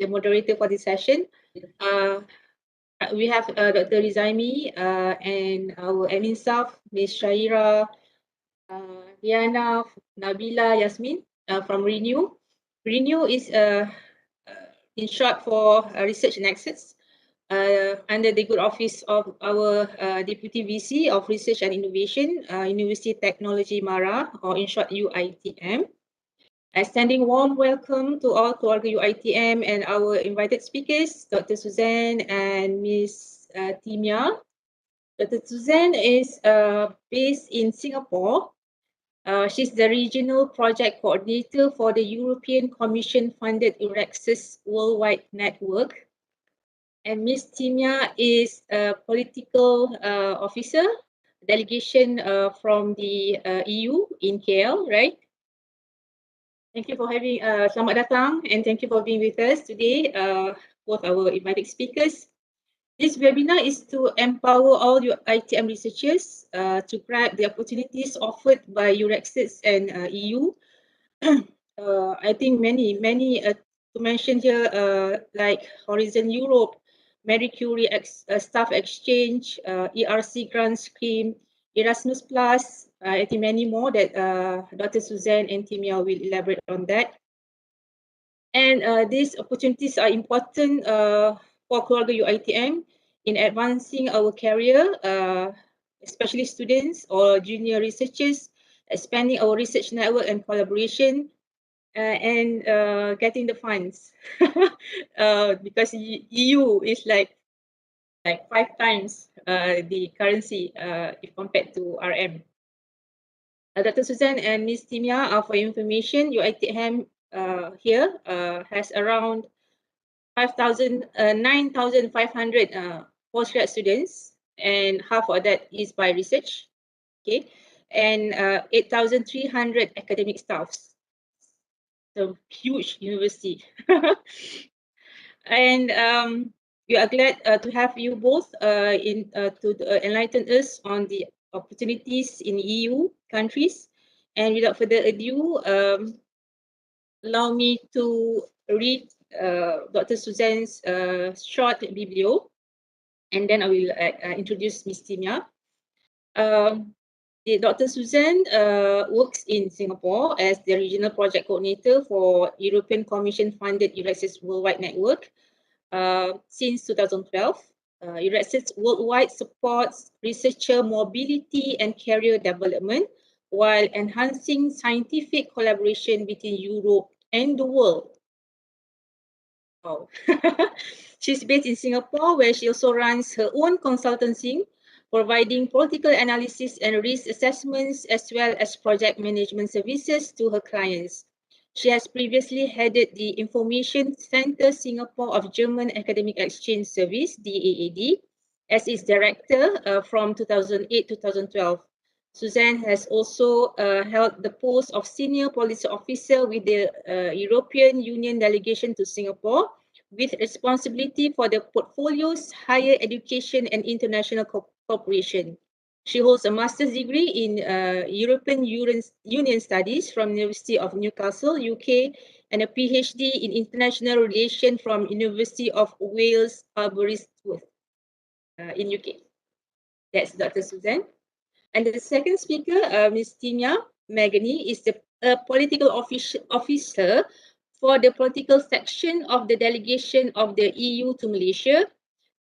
the moderator for this session. We have Dr. Rizaimi and our admin staff, Ms. Shaira, Diana, Nabila, Yasmin from ReNeU. ReNeU is in short for Research Nexus under the good office of our Deputy VC of Research and Innovation, University Technology Mara, or in short UiTM. Extending warm welcome to all keluarga UiTM and our invited speakers, Dr. Susanne and Ms. Timea. Dr. Susanne is based in Singapore. She's the Regional Project Coordinator for the European Commission-funded Euraxess Worldwide Network. And Ms. Timea is a political officer, delegation from the EU in KL, right? Thank you for having, selamat datang, and thank you for being with us today, both our invited speakers. This webinar is to empower all your ITM researchers to grab the opportunities offered by Euraxess and EU. I think many to mention here, like Horizon Europe, Marie Curie Staff Exchange, ERC Grant Scheme, Erasmus Plus, I think many more that Dr. Susanne and Timea will elaborate on that. And these opportunities are important for keluarga UiTM in advancing our career, especially students or junior researchers, expanding our research network and collaboration, and getting the funds. Because EU is like 5 times the currency if compared to RM. Dr. Susanne and Ms. Timea, for information, UiTM here has around 9,500 postgrad students, and half of that is by research, okay, and 8,300 academic staffs. So huge university. And we are glad to have you both to enlighten us on the opportunities in EU countries. And without further ado, allow me to read Dr. Susanne's short biblio, and then I will introduce Ms. Timea. Dr. Susanne works in Singapore as the Regional Project Coordinator for European Commission-funded Euraxess Worldwide Network since 2012. Euraxess Worldwide supports researcher mobility and career development while enhancing scientific collaboration between Europe and the world. Oh. She's based in Singapore, where she also runs her own consultancy, providing political analysis and risk assessments, as well as project management services to her clients. She has previously headed the Information Center Singapore of German Academic Exchange Service, DAAD, as its director from 2008-2012. Susanne has also held the post of Senior Policy Officer with the European Union Delegation to Singapore, with responsibility for the portfolio's higher education and international cooperation. She holds a master's degree in European Union Studies from University of Newcastle, UK, and a PhD in International Relations from University of Wales, Aberystwyth in UK. That's Dr. Susanne. And the second speaker, Ms. Timea MAGONY, is the political officer for the political section of the delegation of the EU to Malaysia.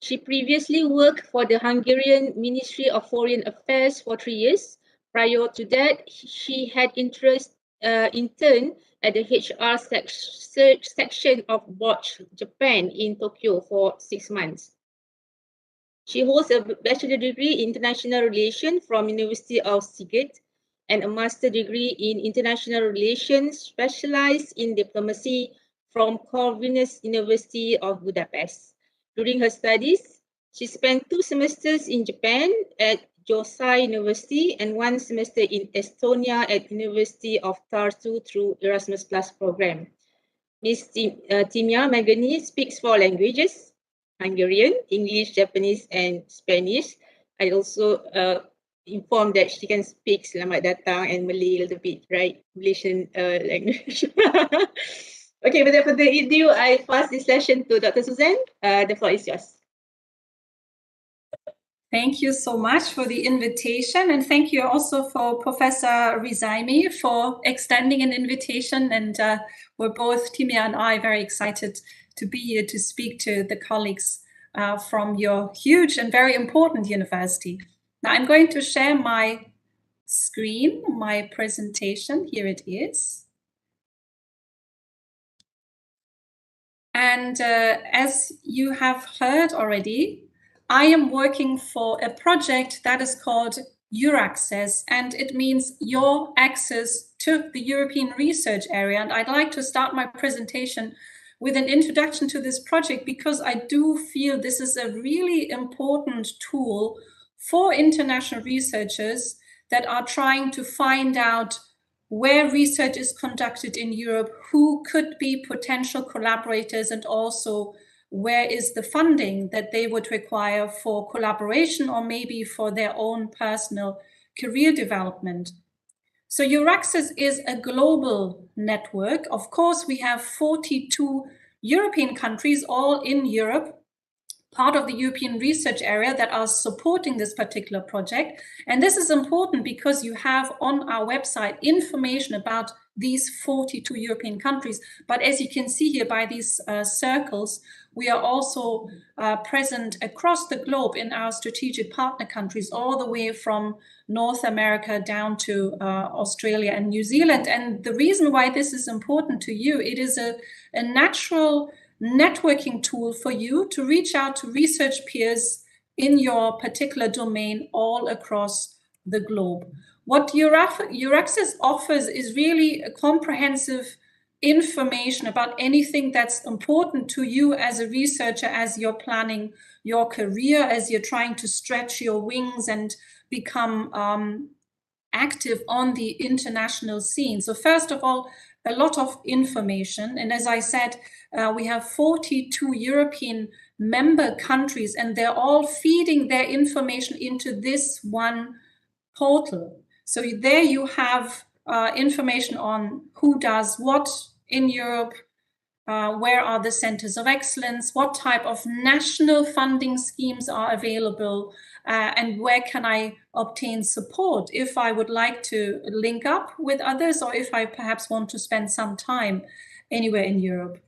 She previously worked for the Hungarian Ministry of Foreign Affairs for 3 years. Prior to that, she had interned at the HR section of YBhg, Japan in Tokyo for 6 months. She holds a bachelor degree in international relations from University of Szeged and a master degree in international relations specialized in diplomacy from Corvinus University of Budapest. During her studies, she spent 2 semesters in Japan at Josai University and 1 semester in Estonia at University of Tartu through Erasmus Plus program. Ms. Timea MAGONY speaks 4 languages: Hungarian, English, Japanese, and Spanish. I also informed that she can speak Selamat Datang and Malay a little bit, right? Malaysian language. Okay, without further ado, I pass this session to Dr. Susanne. The floor is yours. Thank you so much for the invitation, and thank you also for Professor Rizaimi for extending an invitation. And we're both, Timea and I, very excited to be here to speak to the colleagues from your huge and very important university. Now I'm going to share my screen, my presentation. Here it is. And as you have heard already, I am working for a project that is called Euraxess, and it means your access to the European research area. And I'd like to start my presentation with an introduction to this project, because I do feel this is a really important tool for international researchers that are trying to find out where research is conducted in Europe, who could be potential collaborators, and also where is the funding that they would require for collaboration or maybe for their own personal career development. So Euraxess is a global network. Of course, we have 42 European countries, all in Europe, part of the European research area, that are supporting this particular project. And this is important because you have on our website information about these 42 European countries. But as you can see here by these circles, we are also present across the globe in our strategic partner countries, all the way from North America down to Australia and New Zealand. And the reason why this is important to you, it is a natural networking tool for you to reach out to research peers in your particular domain all across the globe. What Euraxess offers is really a comprehensive information about anything that's important to you as a researcher, as you're planning your career, as you're trying to stretch your wings and become active on the international scene. So first of all, a lot of information. And as I said, we have 42 European member countries, and they're all feeding their information into this one portal. So there you have information on who does what in Europe, where are the centers of excellence, what type of national funding schemes are available, and where can I obtain support if I would like to link up with others, or if I perhaps want to spend some time anywhere in Europe.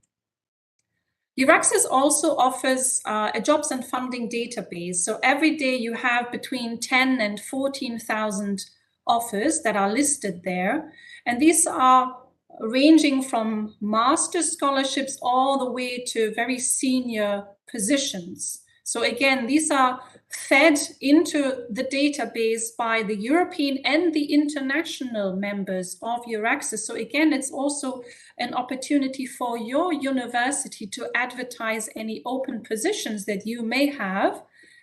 Euraxess also offers a jobs and funding database. So every day you have between 10 and 14,000 offers that are listed there. And these are ranging from master scholarships all the way to very senior positions. So again, these are fed into the database by the European and the international members of Euraxess. So again, it's also an opportunity for your university to advertise any open positions that you may have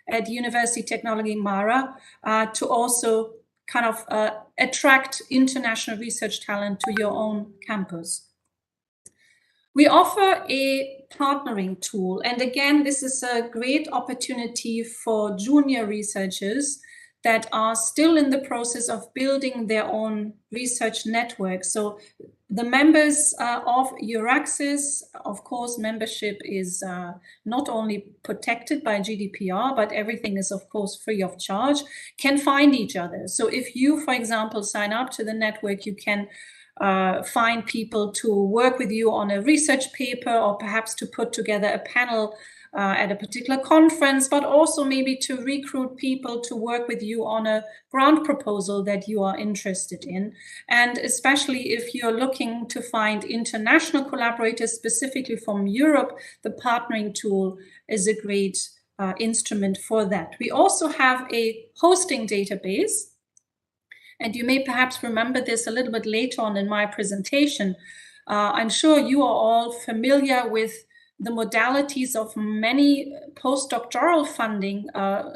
at University Technology Mara, to also kind of attract international research talent to your own campus. We offer a partnering tool. And again, this is a great opportunity for junior researchers that are still in the process of building their own research network. So the members of Euraxess, of course, membership is not only protected by GDPR, but everything is, of course, free of charge, can find each other. So if you, for example, sign up to the network, you can find people to work with you on a research paper, or perhaps to put together a panel at a particular conference, but also maybe to recruit people to work with you on a grant proposal that you are interested in. And especially if you're looking to find international collaborators specifically from Europe, the partnering tool is a great instrument for that. We also have a hosting database. And you may perhaps remember this a little bit later on in my presentation. I'm sure you are all familiar with the modalities of many postdoctoral funding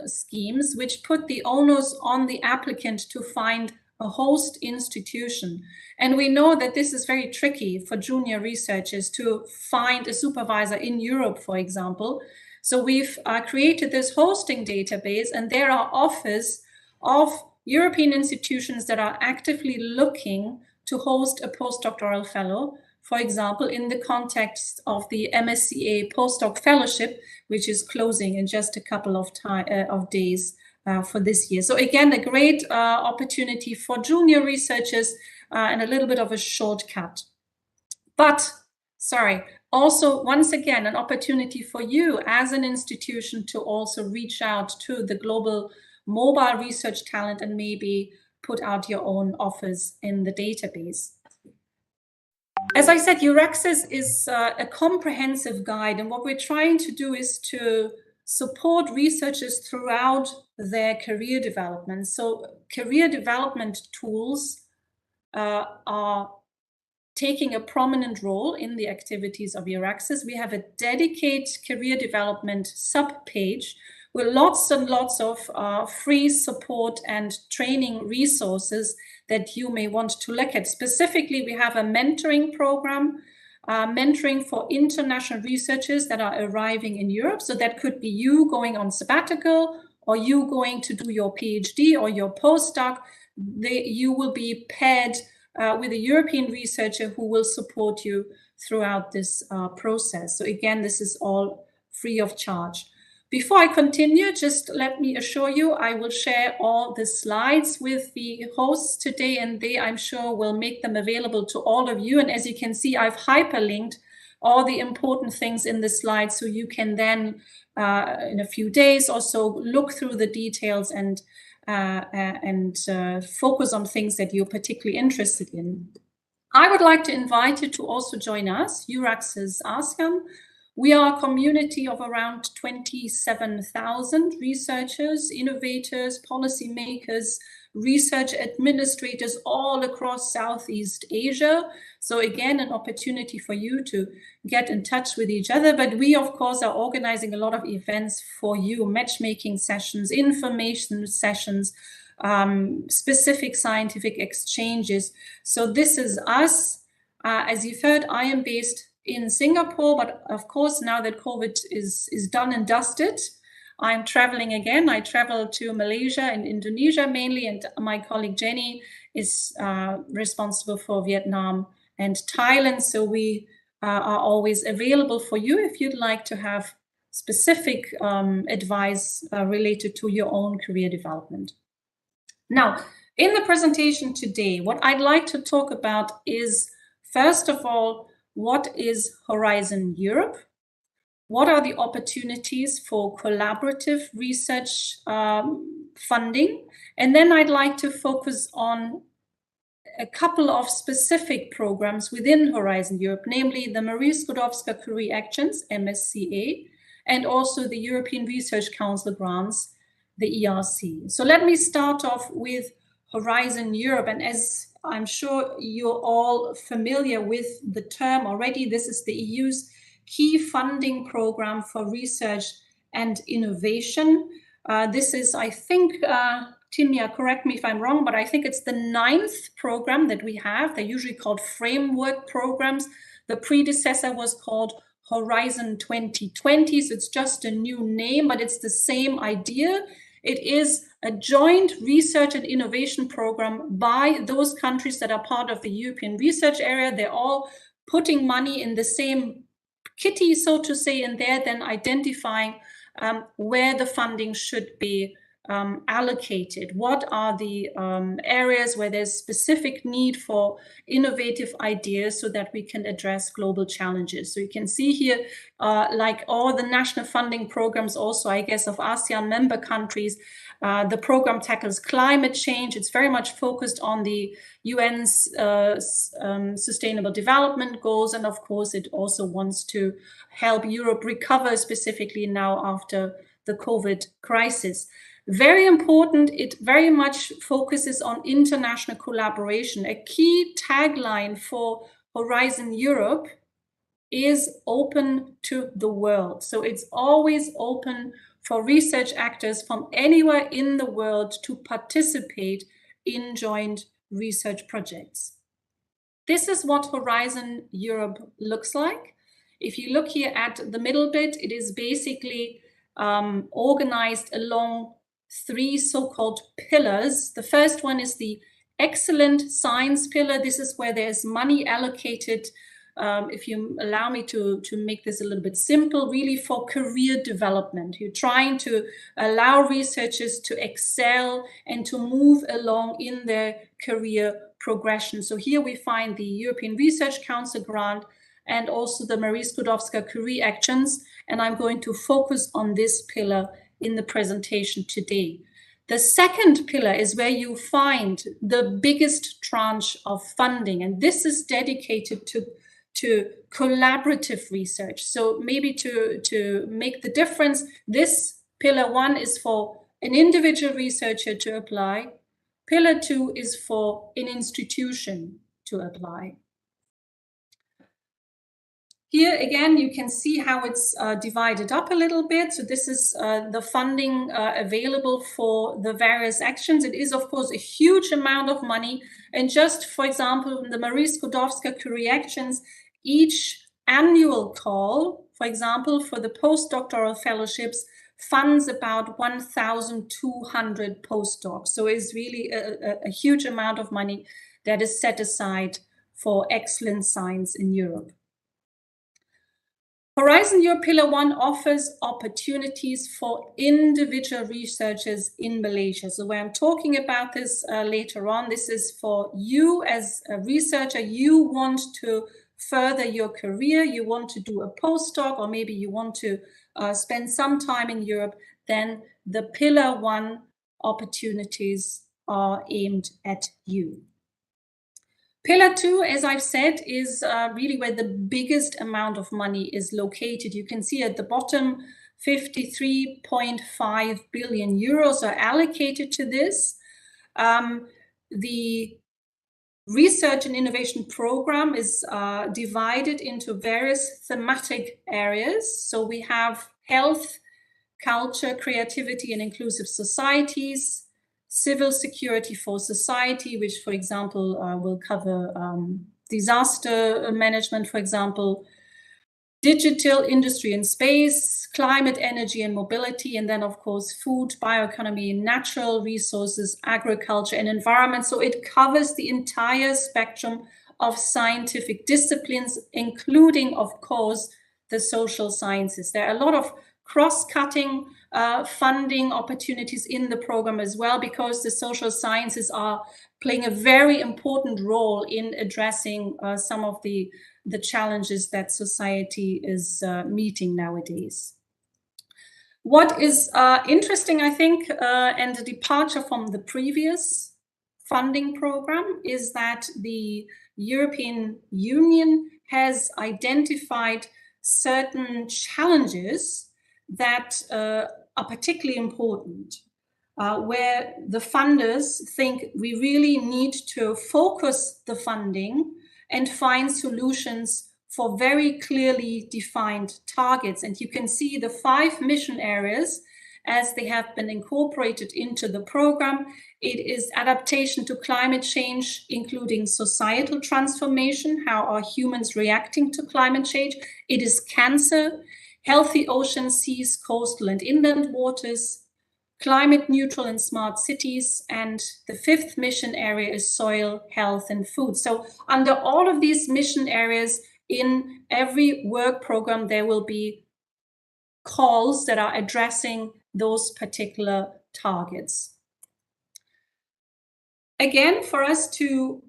schemes, which put the onus on the applicant to find a host institution. And we know that this is very tricky for junior researchers to find a supervisor in Europe, for example. So we've created this hosting database, and there are offers of European institutions that are actively looking to host a postdoctoral fellow for example, in the context of the MSCA postdoc fellowship, which is closing in just a couple of days for this year. So again, a great opportunity for junior researchers and a little bit of a shortcut. But, sorry, also, once again, an opportunity for you as an institution to also reach out to the global mobile research talent and maybe put out your own offers in the database. As I said, Euraxess is a comprehensive guide, and what we're trying to do is to support researchers throughout their career development. So career development tools are taking a prominent role in the activities of Euraxess. We have a dedicated career development sub-page with lots and lots of free support and training resources that you may want to look at. Specifically, we have a mentoring program, mentoring for international researchers that are arriving in Europe. So that could be you going on sabbatical, or you going to do your PhD or your postdoc. You will be paired with a European researcher who will support you throughout this process. So again, this is all free of charge. Before I continue, just let me assure you, I will share all the slides with the hosts today, and they, I'm sure, will make them available to all of you. And as you can see, I've hyperlinked all the important things in the slides, so you can then, in a few days or so, look through the details and focus on things that you're particularly interested in. I would like to invite you to also join us, Euraxess ASEAN. We are a community of around 27,000 researchers, innovators, policymakers, research administrators all across Southeast Asia. So again, an opportunity for you to get in touch with each other. But we, of course, are organizing a lot of events for you, matchmaking sessions, information sessions, specific scientific exchanges. So this is us. As you've heard, I am based in Singapore, but of course, now that COVID is done and dusted, I'm traveling again. I travel to Malaysia and Indonesia mainly, and my colleague Jenny is responsible for Vietnam and Thailand. So we are always available for you if you'd like to have specific advice related to your own career development. Now, in the presentation today, what I'd like to talk about is, first of all, what is Horizon Europe? What are the opportunities for collaborative research funding? And then I'd like to focus on a couple of specific programs within Horizon Europe, namely the Marie Skłodowska-Curie Actions, MSCA, and also the European Research Council grants, the ERC. So let me start off with Horizon Europe. And as I'm sure you're all familiar with the term already, this is the EU's key funding program for research and innovation. This is, I think, Timea, correct me if I'm wrong, but I think it's the 9th program that we have. They're usually called framework programs. The predecessor was called Horizon 2020, so it's just a new name, but it's the same idea. It is a joint research and innovation program by those countries that are part of the European research area. They're all putting money in the same kitty, so to say, and they're then identifying where the funding should be allocated. What are the areas where there's specific need for innovative ideas so that we can address global challenges? So you can see here, like all the national funding programs also, I guess, of ASEAN member countries, the program tackles climate change. It's very much focused on the UN's Sustainable Development Goals. And of course, it also wants to help Europe recover, specifically now after the COVID crisis. Very important, it very much focuses on international collaboration. A key tagline for Horizon Europe is open to the world. So it's always open for research actors from anywhere in the world to participate in joint research projects. This is what Horizon Europe looks like. If you look here at the middle bit, it is basically organized along 3 so-called pillars. The first one is the excellent science pillar. This is where there's money allocated if you allow me to make this a little bit simple, really for career development. You're trying to allow researchers to excel and to move along in their career progression. So here we find the European Research Council grant and also the Marie Skłodowska Curie Actions, and I'm going to focus on this pillar in the presentation today. The second pillar is where you find the biggest tranche of funding, and this is dedicated to collaborative research. So maybe to make the difference, this pillar 1 is for an individual researcher to apply. Pillar 2 is for an institution to apply. Here again, you can see how it's divided up a little bit. So this is the funding available for the various actions. It is, of course, a huge amount of money. And just, for example, in the Marie Skłodowska Curie Actions, each annual call, for example, for the postdoctoral fellowships, funds about 1,200 postdocs. So it's really a huge amount of money that is set aside for excellent science in Europe. Horizon Europe Pillar 1 offers opportunities for individual researchers in Malaysia. So when I'm talking about this later on, this is for you as a researcher. You want to further your career, you want to do a postdoc, or maybe you want to spend some time in Europe, then the Pillar 1 opportunities are aimed at you. Pillar 2, as I've said, is really where the biggest amount of money is located. You can see at the bottom, 53.5 billion euros are allocated to this. The Research and Innovation Program is divided into various thematic areas. So we have health, culture, creativity, and inclusive societies, civil security for society, which, for example, will cover disaster management, for example, digital industry and space, climate, energy, and mobility, and then, of course, food, bioeconomy, natural resources, agriculture, and environment. So it covers the entire spectrum of scientific disciplines, including, of course, the social sciences. There are a lot of cross-cutting funding opportunities in the program as well, because the social sciences are playing a very important role in addressing some of the challenges that society is meeting nowadays. What is interesting, I think, and a departure from the previous funding program, is that the European Union has identified certain challenges that are particularly important, where the funders think we really need to focus the funding and find solutions for very clearly defined targets. And you can see the 5 mission areas as they have been incorporated into the program. It is adaptation to climate change, including societal transformation. How are humans reacting to climate change? It is cancer, healthy oceans, seas, coastal and inland waters, climate neutral and smart cities, and the 5th mission area is soil, health, and food. So under all of these mission areas, in every work program, there will be calls that are addressing those particular targets. Again, for us to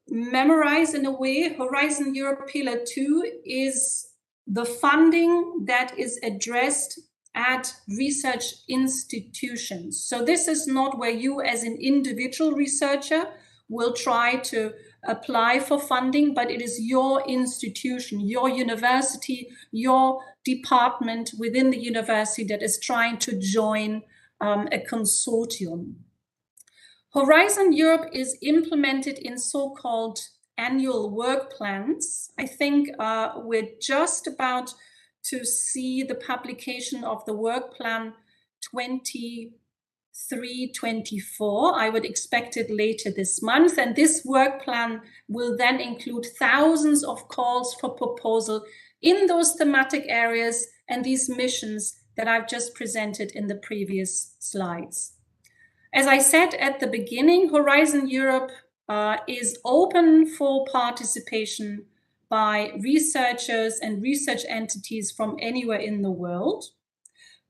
memorize in a way, Horizon Europe Pillar 2 is the funding that is addressed at research institutions. So this is not where you as an individual researcher will try to apply for funding, but it is your institution, your university, your department within the university that is trying to join a consortium. Horizon Europe is implemented in so-called annual work plans. I think we're just about to see the publication of the work plan 23-24. I would expect it later this month. And this work plan will then include thousands of calls for proposal in those thematic areas and these missions that I've just presented in the previous slides. As I said at the beginning, Horizon Europe is open for participation by researchers and research entities from anywhere in the world.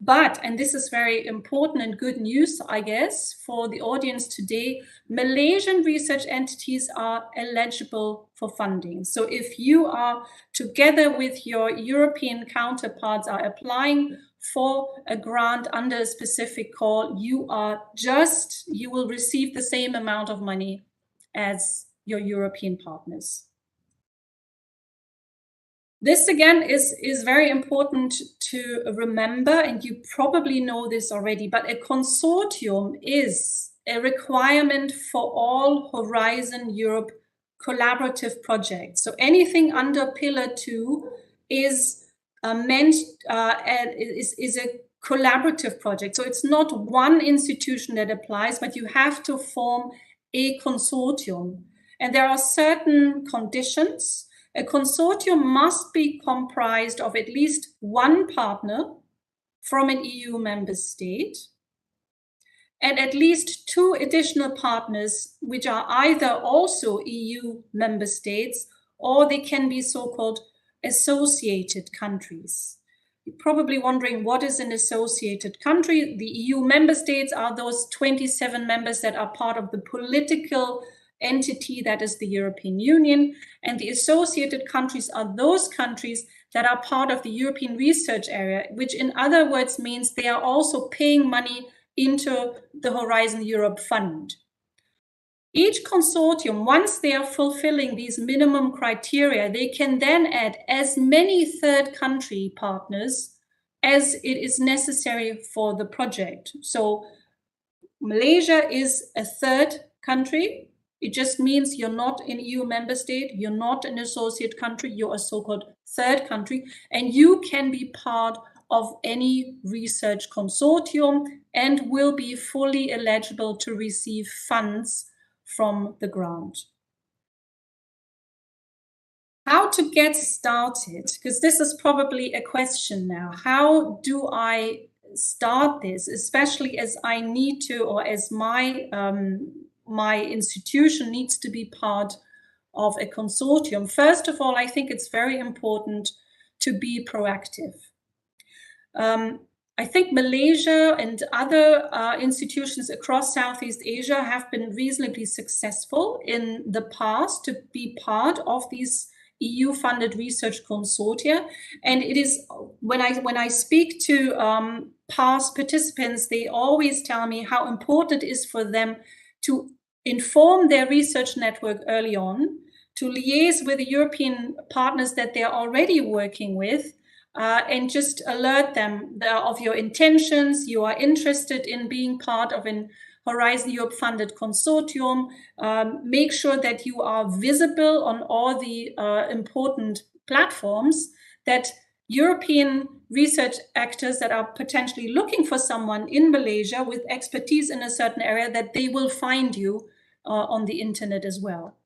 But, and this is very important and good news, I guess, for the audience today, Malaysian research entities are eligible for funding. So if you are, together with your European counterparts, are applying for a grant under a specific call, you will receive the same amount of money as your European partners. This again is very important to remember, and you probably know this already, but a consortium is a requirement for all Horizon Europe collaborative projects. So anything under Pillar 2 is is a collaborative project. So it's not one institution that applies, but you have to form a consortium. And there are certain conditions. A consortium must be comprised of at least one partner from an EU member state and at least two additional partners, which are either also EU member states or they can be so-called associated countries. You're probably wondering, what is an associated country? The EU member states are those 27 members that are part of the political entity that is the European Union, and the associated countries are those countries that are part of the European research area, which in other words means they are also paying money into the Horizon Europe Fund. Each consortium, once they are fulfilling these minimum criteria, they can then add as many third country partners as it is necessary for the project. So Malaysia is a third country. It just means you're not an EU member state, you're not an associate country, you're a so-called third country, and you can be part of any research consortium and will be fully eligible to receive funds from the grant. How to get started? Because this is probably a question now. How do I start this, especially as I need to, or as my institution needs to be part of a consortium? First of all, I think it's very important to be proactive. I think Malaysia and other institutions across Southeast Asia have been reasonably successful in the past to be part of these EU-funded research consortia. And it is, when I speak to past participants, they always tell me how important it is for them to inform their research network early on, to liaise with the European partners that they're already working with, and just alert them of your intentions. You are interested in being part of an Horizon Europe funded consortium. Make sure that you are visible on all the important platforms, that European research actors that are potentially looking for someone in Malaysia with expertise in a certain area, that they will find you on the internet as well.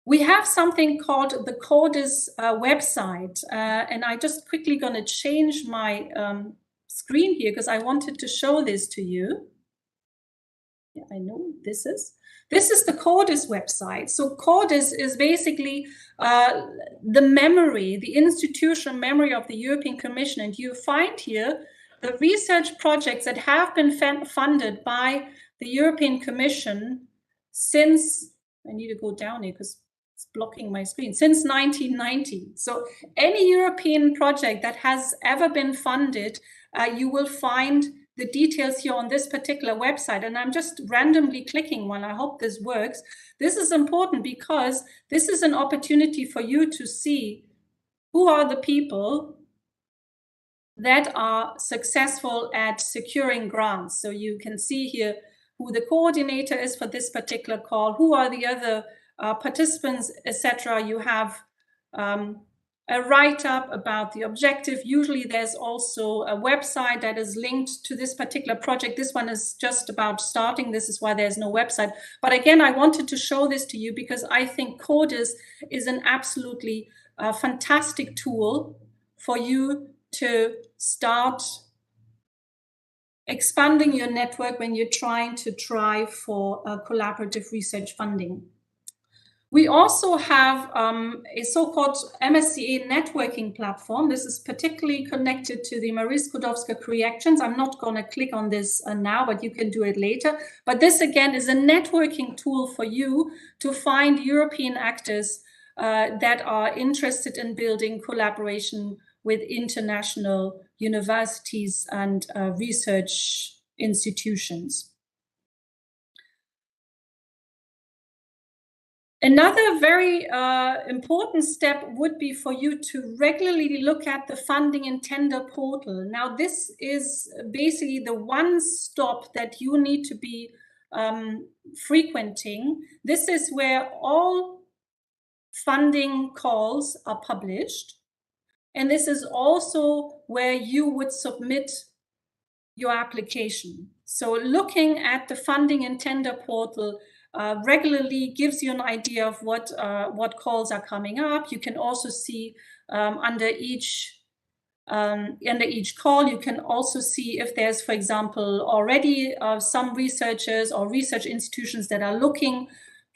We have something called the CODIS website, and I just quickly going to change my screen here because I wanted to show this to you. Yeah, I know this is the CODIS website. So CODIS is basically the memory, the institutional memory of the European Commission, and you find here the research projects that have been funded by the European Commission since, I need to go down here because it's blocking my screen, since 1990. So any European project that has ever been funded, you will find the details here on this particular website. And I'm just randomly clicking one. I hope this works. This is important because this is an opportunity for you to see who are the people that are successful at securing grants. So you can see here who the coordinator is for this particular call, who are the other participants, etc. You have a write-up about the objective. Usually there's also a website that is linked to this particular project. This one is just about starting. This is why there's no website. But again, I wanted to show this to you because I think CODIS is an absolutely fantastic tool for you to start expanding your network when you're trying to try for collaborative research funding. We also have a so-called MSCA networking platform. This is particularly connected to the Marie Skłodowska-Curie actions. I'm not going to click on this now, but you can do it later. But this, again, is a networking tool for you to find European actors that are interested in building collaboration with international universities and research institutions. Another very important step would be for you to regularly look at the funding and tender portal. Now, this is basically the one stop that you need to be frequenting. This is where all funding calls are published. And this is also where you would submit your application. So looking at the funding and tender portal regularly gives you an idea of what calls are coming up. You can also see under each call, you can also see if there's, for example, already some researchers or research institutions that are looking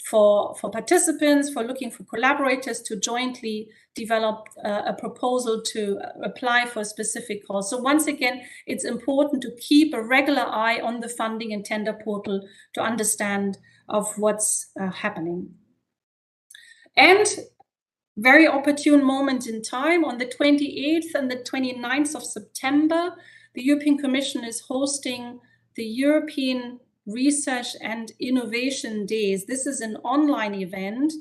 for participants, looking for collaborators to jointly develop a proposal to apply for a specific call. So once again, it's important to keep a regular eye on the funding and tender portal to understand of what's happening. And very opportune moment in time, on the 28th and the 29th of September, the European Commission is hosting the European Research and Innovation Days. This is an online event.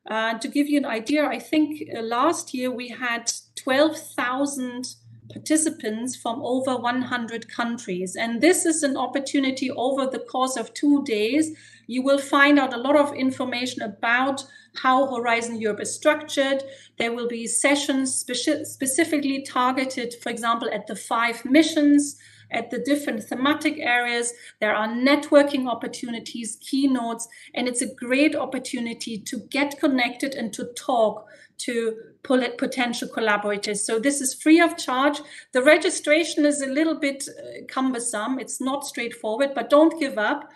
To give you an idea, I think last year we had 12,000 participants from over 100 countries. And this is an opportunity over the course of 2 days. You will find out a lot of information about how Horizon Europe is structured. There will be sessions specifically targeted, for example, at the 5 missions, at the different thematic areas. There are networking opportunities, keynotes, and it's a great opportunity to get connected and to talk to potential collaborators. So this is free of charge. The registration is a little bit cumbersome. It's not straightforward, but don't give up.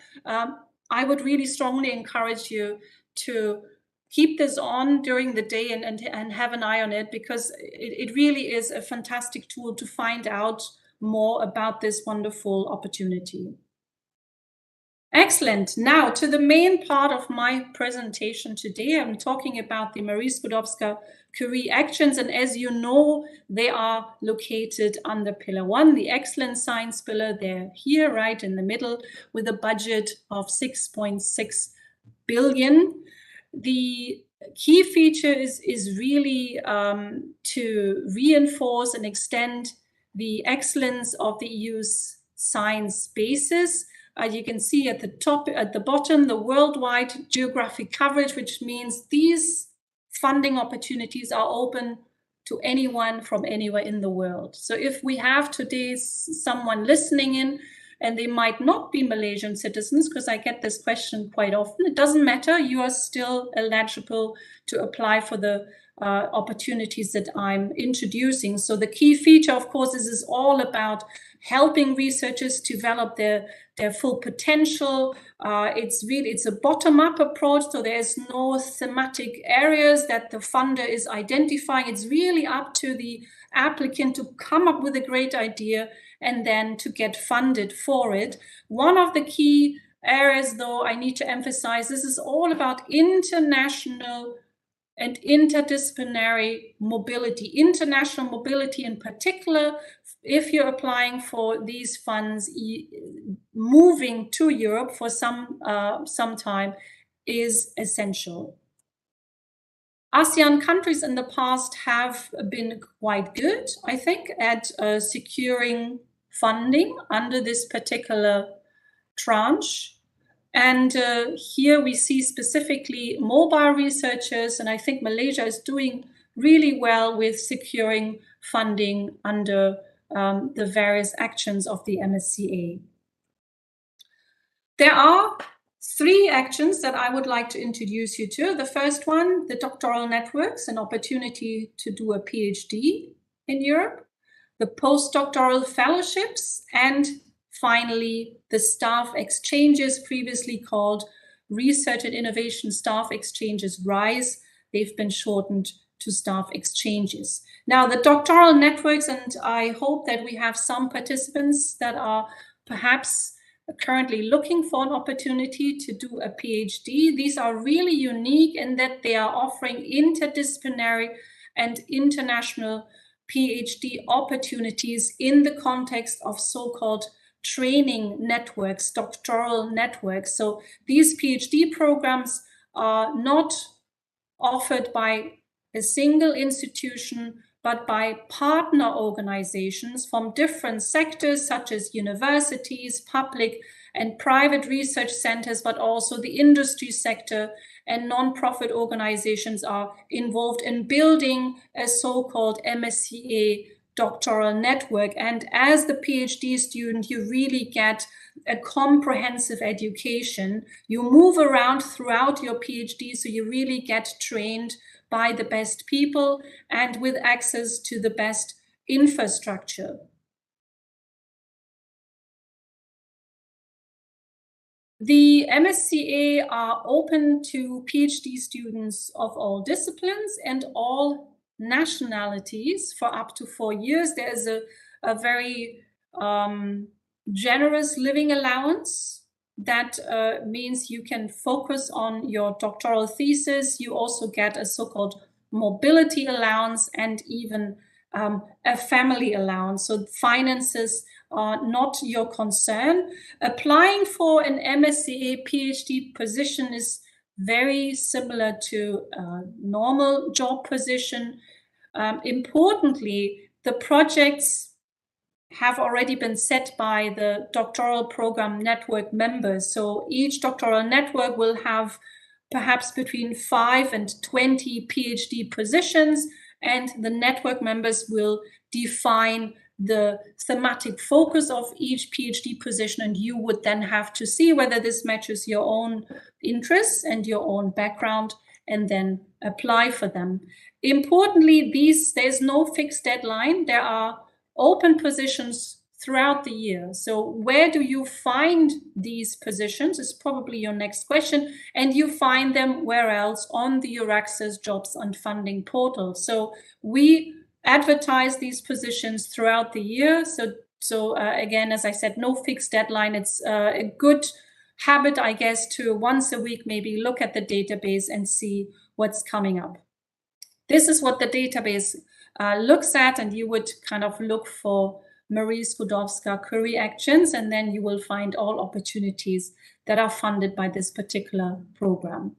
I would really strongly encourage you to keep this on during the day and have an eye on it, because it really is a fantastic tool to find out more about this wonderful opportunity. Excellent. Now to the main part of my presentation today. I'm talking about the Marie Skłodowska-Curie actions, and as you know, they are located under Pillar 1, the Excellence Science Pillar. They're here right in the middle with a budget of 6.6 billion. The key feature is really to reinforce and extend the excellence of the EU's science basis. You can see at the bottom, the worldwide geographic coverage, which means these funding opportunities are open to anyone from anywhere in the world. So if we have today someone listening in, and they might not be Malaysian citizens, because I get this question quite often, it doesn't matter, you are still eligible to apply for the opportunities that I'm introducing. So the key feature, of course, is all about helping researchers develop their full potential. It's a bottom-up approach, so there's no thematic areas that the funder is identifying. It's really up to the applicant to come up with a great idea and then to get funded for it. One of the key areas, though, I need to emphasize, this is all about international and interdisciplinary mobility. International mobility in particular, if you're applying for these funds, moving to Europe for some time is essential. ASEAN countries in the past have been quite good, I think, at securing funding under this particular tranche. And here we see specifically mobile researchers, and I think Malaysia is doing really well with securing funding under the various actions of the MSCA. There are 3 actions that I would like to introduce you to. The first one, the doctoral networks, an opportunity to do a PhD in Europe, the postdoctoral fellowships, and finally the staff exchanges, previously called Research and Innovation Staff Exchanges, RISE. They've been shortened to staff exchanges. Now, the doctoral networks, and I hope that we have some participants that are perhaps currently looking for an opportunity to do a PhD. These are really unique in that they are offering interdisciplinary and international PhD opportunities in the context of so-called training networks, doctoral networks. So these PhD programs are not offered by a single institution, but by partner organizations from different sectors, such as universities, public and private research centers, but also the industry sector and non-profit organizations are involved in building a so-called MSCA doctoral network. And as the PhD student, you really get a comprehensive education. You move around throughout your PhD, so you really get trained by the best people and with access to the best infrastructure. The MSCA are open to PhD students of all disciplines and all nationalities for up to 4 years. There is a very generous living allowance. That means you can focus on your doctoral thesis. You also get a so-called mobility allowance and even a family allowance. So finances are not your concern. Applying for an MSCA PhD position is very similar to a normal job position. Importantly, the projects have already been set by the doctoral program network members. So each doctoral network will have perhaps between 5 and 20 PhD positions, and the network members will define the thematic focus of each PhD position, and you would then have to see whether this matches your own interests and your own background, and then apply for them. Importantly, there's no fixed deadline. There are open positions throughout the year. So where do you find these positions is probably your next question. And you find them where else? On the Euraxess Jobs and Funding portal. So we advertise these positions throughout the year. So again, as I said, no fixed deadline. It's a good habit, I guess, to once a week maybe look at the database and see what's coming up. This is what the database looks at, and you would kind of look for Marie Skłodowska career actions, and then you will find all opportunities that are funded by this particular program.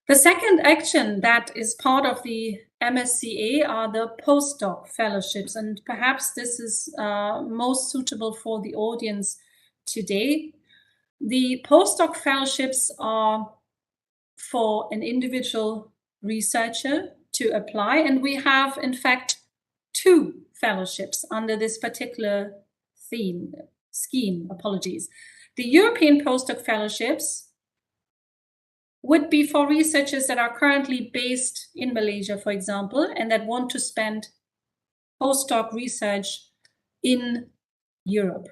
The second action that is part of the MSCA are the postdoc fellowships, and perhaps this is most suitable for the audience today. The postdoc fellowships are for an individual researcher to apply, and we have in fact 2 fellowships under this particular scheme. The European postdoc fellowships would be for researchers that are currently based in Malaysia, for example, and that want to spend postdoc research in Europe.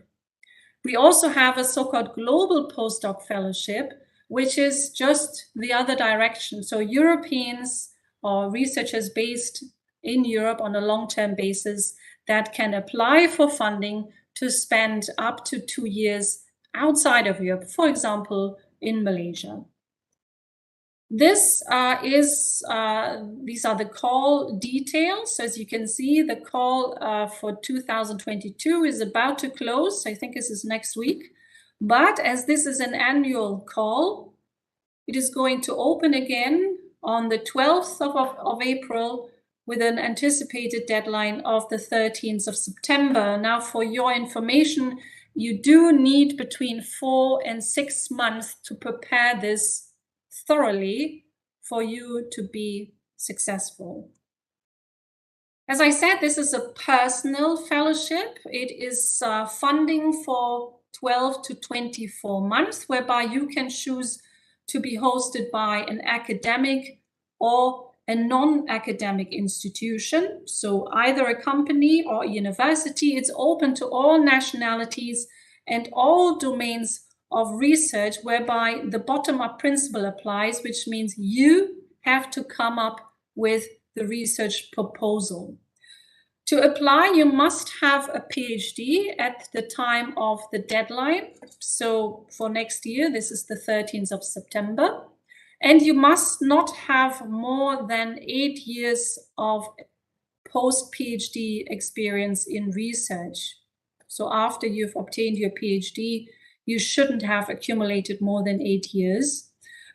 We also have a so-called global postdoc fellowship, which is just the other direction. So Europeans or researchers based in Europe on a long-term basis that can apply for funding to spend up to 2 years outside of Europe, for example, in Malaysia. These are the call details. As you can see, the call for 2022 is about to close. I think this is next week. But as this is an annual call, it is going to open again on the 12th of April with an anticipated deadline of the 13th of September. Now, for your information, you do need between 4 and 6 months to prepare this thoroughly for you to be successful. As I said, this is a personal fellowship. It is funding for 12 to 24 months, whereby you can choose to be hosted by an academic or a non-academic institution. So either a company or a university. It's open to all nationalities and all domains of research whereby the bottom-up principle applies, which means you have to come up with the research proposal. To apply, you must have a PhD at the time of the deadline. So for next year, this is the 13th of September. And you must not have more than 8 years of post-PhD experience in research. So after you've obtained your PhD, you shouldn't have accumulated more than 8 years.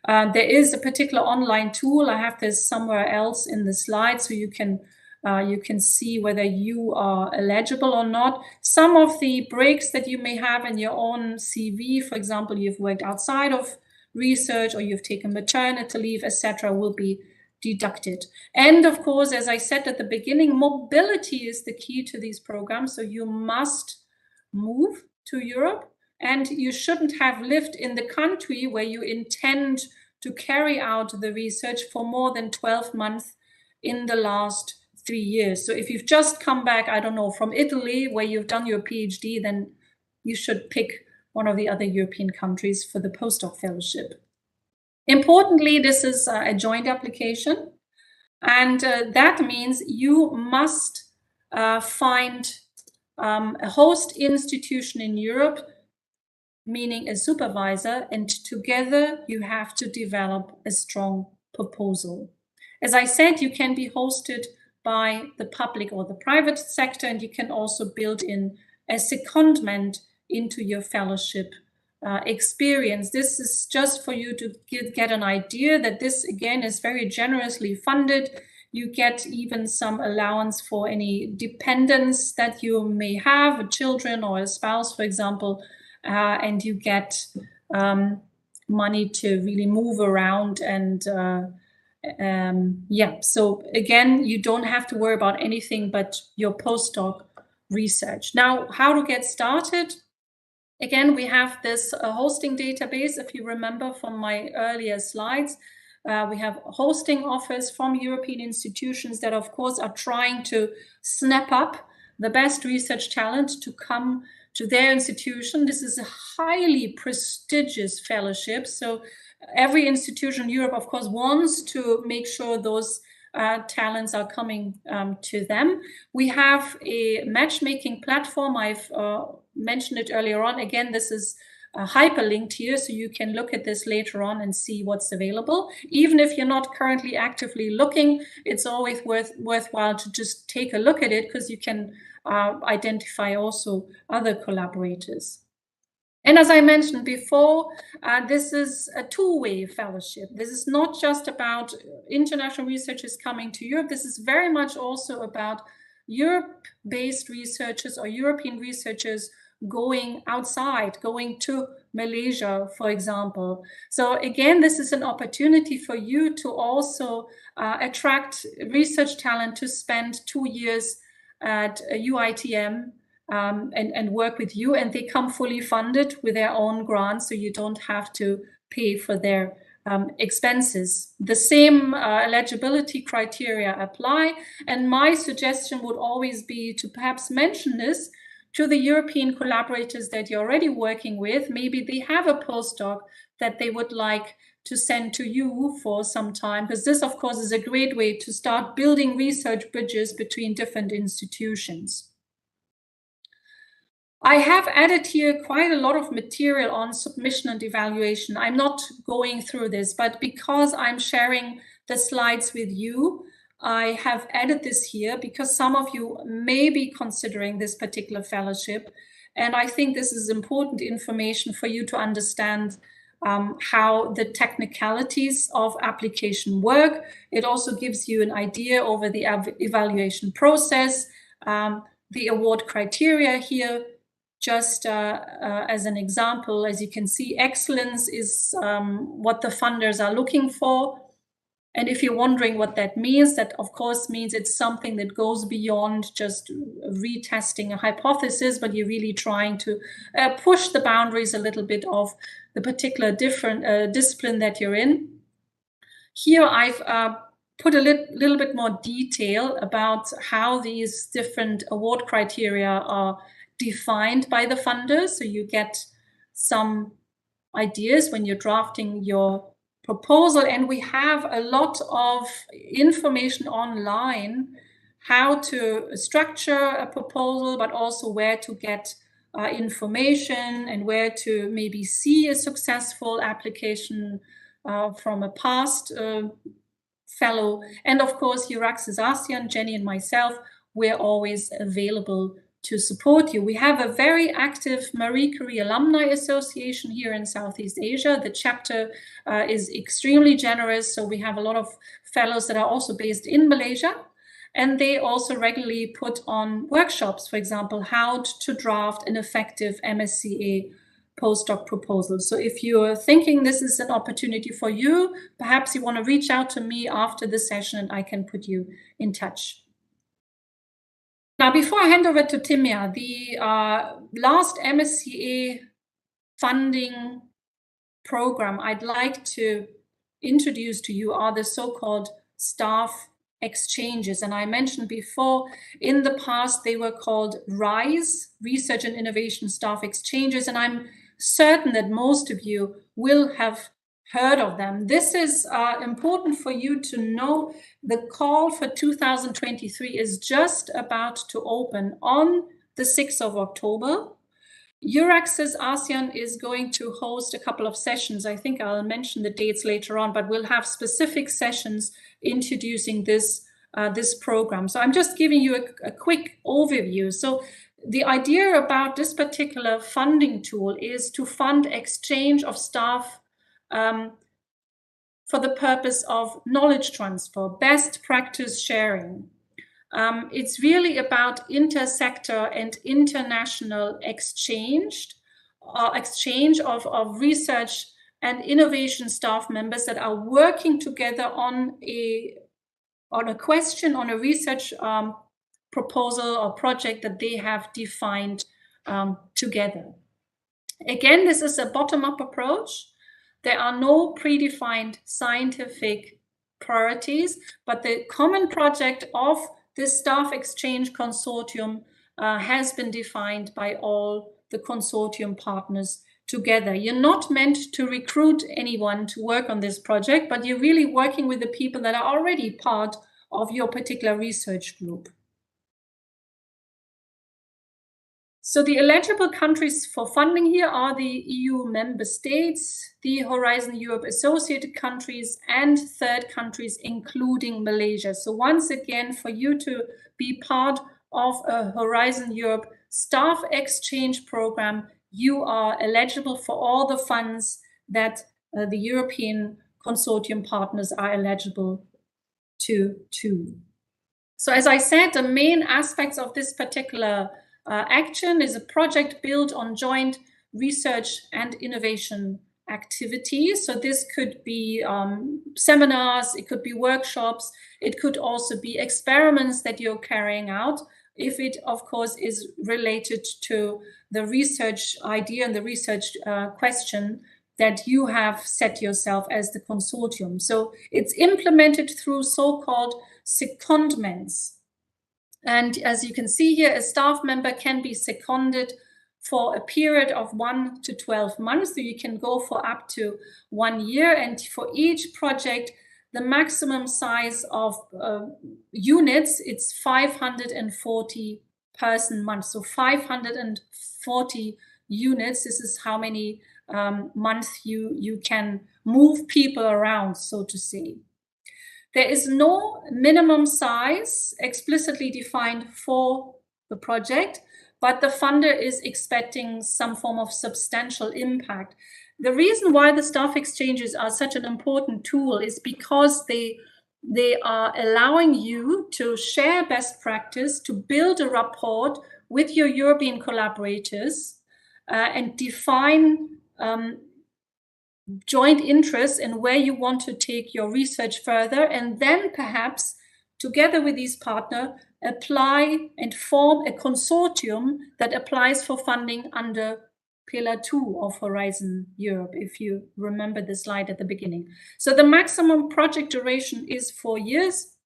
There is a particular online tool. I have this somewhere else in the slide, so you can see whether you are eligible or not. Some of the breaks that you may have in your own CV, for example, you've worked outside of research or you've taken maternity leave, etc., will be deducted. And of course, as I said at the beginning, mobility is the key to these programs. So you must move to Europe, and you shouldn't have lived in the country where you intend to carry out the research for more than 12 months in the last 3 years. So if you've just come back, I don't know, from Italy where you've done your PhD, then you should pick one of the other European countries for the postdoc fellowship. Importantly, this is a joint application, and that means you must find a host institution in Europe, meaning a supervisor, and together you have to develop a strong proposal. As I said, you can be hosted by the public or the private sector, and you can also build in a secondment into your fellowship experience. This is just for you to get an idea that this, again, is very generously funded. You get even some allowance for any dependents that you may have, children or a spouse, for example, and you get money to really move around. And yeah, so again, you don't have to worry about anything but your postdoc research. Now, how to get started? Again, we have this hosting database, if you remember from my earlier slides. We have hosting offers from European institutions that, of course, are trying to snap up the best research talent to come to their institution. This is a highly prestigious fellowship. So every institution in Europe, of course, wants to make sure those talents are coming to them. We have a matchmaking platform. I've mentioned it earlier on. Again, this is hyperlinked here, so you can look at this later on and see what's available. Even if you're not currently actively looking, it's always worthwhile to just take a look at it, because you can identify also other collaborators. And as I mentioned before, this is a two-way fellowship. This is not just about international researchers coming to Europe. This is very much also about Europe-based researchers or European researchers going outside, going to Malaysia, for example. So again, this is an opportunity for you to also attract research talent to spend 2 years at UiTM and work with you, and they come fully funded with their own grants, so you don't have to pay for their expenses. The same eligibility criteria apply, and my suggestion would always be to perhaps mention this to the European collaborators that you're already working with. Maybe they have a postdoc that they would like to send to you for some time, because this, of course, is a great way to start building research bridges between different institutions. I have added here quite a lot of material on submission and evaluation. I'm not going through this, but because I'm sharing the slides with you, I have added this here because some of you may be considering this particular fellowship. And I think this is important information for you to understand how the technicalities of application work. It also gives you an idea over the evaluation process, the award criteria here. Just as an example, as you can see, excellence is what the funders are looking for. And if you're wondering what that means, that of course means it's something that goes beyond just retesting a hypothesis, but you're really trying to push the boundaries a little bit of the particular different discipline that you're in. Here I've put a little bit more detail about how these different award criteria are defined by the funders, so you get some ideas when you're drafting your proposal. And we have a lot of information online how to structure a proposal, but also where to get information and where to maybe see a successful application from a past fellow. And of course, Euraxess ASEAN, Jenny and myself, we're always available to support you. We have a very active Marie Curie Alumni Association here in Southeast Asia. The chapter is extremely generous, so we have a lot of fellows that are also based in Malaysia, and they also regularly put on workshops, for example, how to draft an effective MSCA postdoc proposal. So if you're thinking this is an opportunity for you, perhaps you want to reach out to me after the session and I can put you in touch. Now, before I hand over to Timea, the last MSCA funding program I'd like to introduce to you are the so-called staff exchanges. And I mentioned before, in the past, they were called RISE, Research and Innovation Staff Exchanges. And I'm certain that most of you will have heard of them. This is important for you to know. The call for 2023 is just about to open on the 6th of October. Euraxess ASEAN is going to host a couple of sessions. I think I'll mention the dates later on, but we'll have specific sessions introducing this program. So I'm just giving you a quick overview. So the idea about this particular funding tool is to fund exchange of staff for the purpose of knowledge transfer, best practice sharing. It's really about intersector and international exchange of research and innovation staff members that are working together on a question, on a research proposal or project that they have defined together. Again, this is a bottom-up approach. There are no predefined scientific priorities, but the common project of this staff exchange consortium has been defined by all the consortium partners together. You're not meant to recruit anyone to work on this project, but you're really working with the people that are already part of your particular research group. So the eligible countries for funding here are the EU member states, the Horizon Europe associated countries, and third countries, including Malaysia. So once again, for you to be part of a Horizon Europe staff exchange program, you are eligible for all the funds that the European consortium partners are eligible to. So as I said, the main aspects of this particular action is a project built on joint research and innovation activities. So this could be seminars, it could be workshops, it could also be experiments that you're carrying out, if it, of course, is related to the research idea and the research question that you have set yourself as the consortium. So it's implemented through so-called secondments. And as you can see here, a staff member can be seconded for a period of 1 to 12 months. So you can go for up to 1 year. And for each project, the maximum size of units, it's 540 person months. So 540 units, this is how many months you can move people around, so to say. There is no minimum size explicitly defined for the project, but the funder is expecting some form of substantial impact. The reason why the staff exchanges are such an important tool is because they are allowing you to share best practice, to build a rapport with your European collaborators and define joint interests in where you want to take your research further, and then perhaps together with these partners apply and form a consortium that applies for funding under Pillar 2 of Horizon Europe, if you remember the slide at the beginning. So the maximum project duration is 4 years,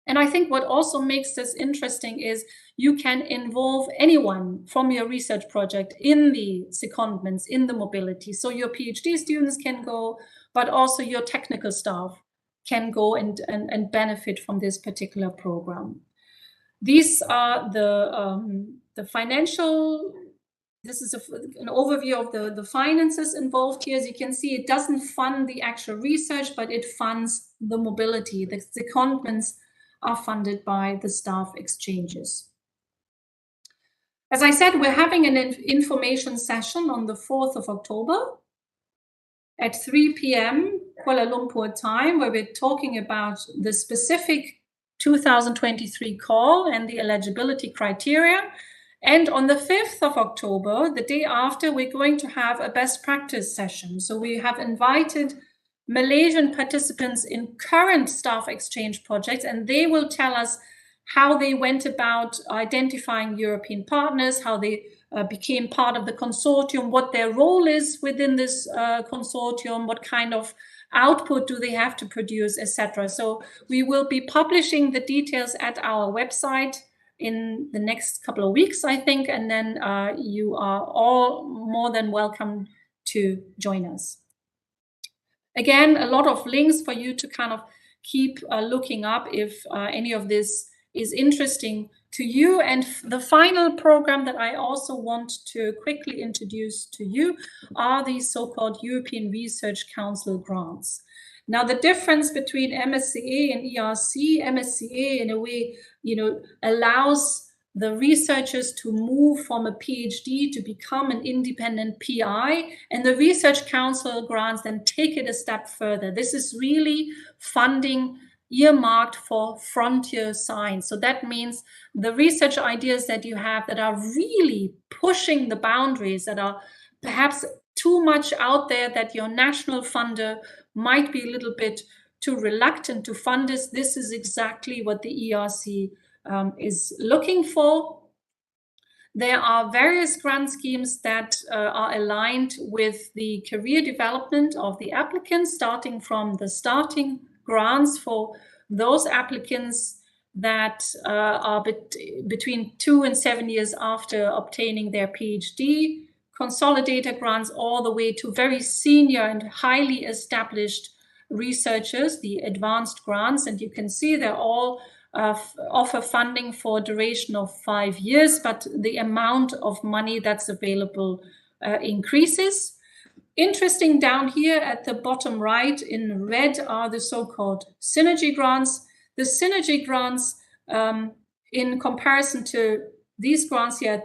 And I think what also makes this interesting is you can involve anyone from your research project in the secondments, in the mobility. So your PhD students can go, but also your technical staff can go and benefit from this particular program. These are the financial. This is an overview of the finances involved here. As you can see, it doesn't fund the actual research, but it funds the mobility. The secondments are funded by the staff exchanges. As I said, we're having an information session on the 4th of October at 3 p.m. Kuala Lumpur time, where we're talking about the specific 2023 call and the eligibility criteria. And on the 5th of October, the day after, we're going to have a best practice session. So we have invited Malaysian participants in current staff exchange projects, and they will tell us how they went about identifying European partners, how they became part of the consortium, what their role is within this consortium, what kind of output do they have to produce, etc. So we will be publishing the details at our website in the next couple of weeks, I think, and then you are all more than welcome to join us. Again, a lot of links for you to kind of keep looking up if any of this is interesting to you. And the final program that I also want to quickly introduce to you are these so-called European Research Council grants. Now, the difference between MSCA and ERC, MSCA in a way, allows the researchers to move from a PhD to become an independent PI, and the Research Council grants then take it a step further. This is really funding earmarked for frontier science. So that means the research ideas that you have that are really pushing the boundaries, that are perhaps too much out there, that your national funder might be a little bit too reluctant to fund this. This is exactly what the ERC is looking for. There are various grant schemes that are aligned with the career development of the applicants, starting from the starting grants for those applicants that are between 2 and 7 years after obtaining their PhD, consolidator grants all the way to very senior and highly established researchers, the advanced grants. And you can see they're all offer funding for a duration of 5 years, but the amount of money that's available increases. Interesting, down here at the bottom right in red are the so-called synergy grants. The synergy grants, in comparison to these grants here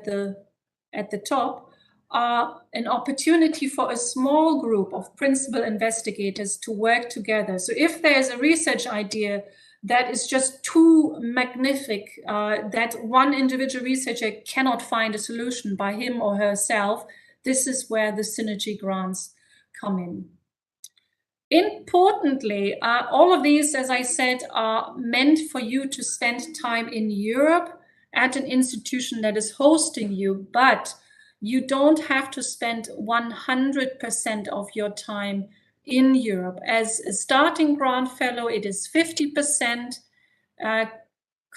at the top, are an opportunity for a small group of principal investigators to work together. So if there's a research idea that is just too magnific, that one individual researcher cannot find a solution by him or herself, this is where the synergy grants come in. Importantly, all of these, as I said, are meant for you to spend time in Europe at an institution that is hosting you, but you don't have to spend 100% of your time in Europe. As a starting grant fellow, it is 50%,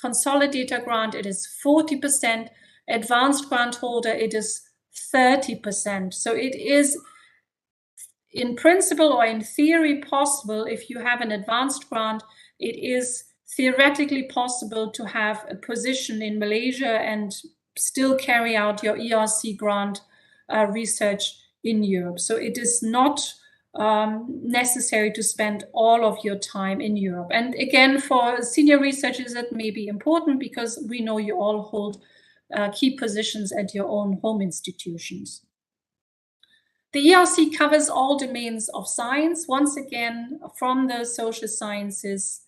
consolidator grant, it is 40%, advanced grant holder, it is 30%. So it is in principle or in theory possible. If you have an advanced grant, it is theoretically possible to have a position in Malaysia and still carry out your ERC grant research in Europe. So it is not necessary to spend all of your time in Europe. And again, for senior researchers, that may be important because we know you all hold key positions at your own home institutions. The ERC covers all domains of science, once again, from the social sciences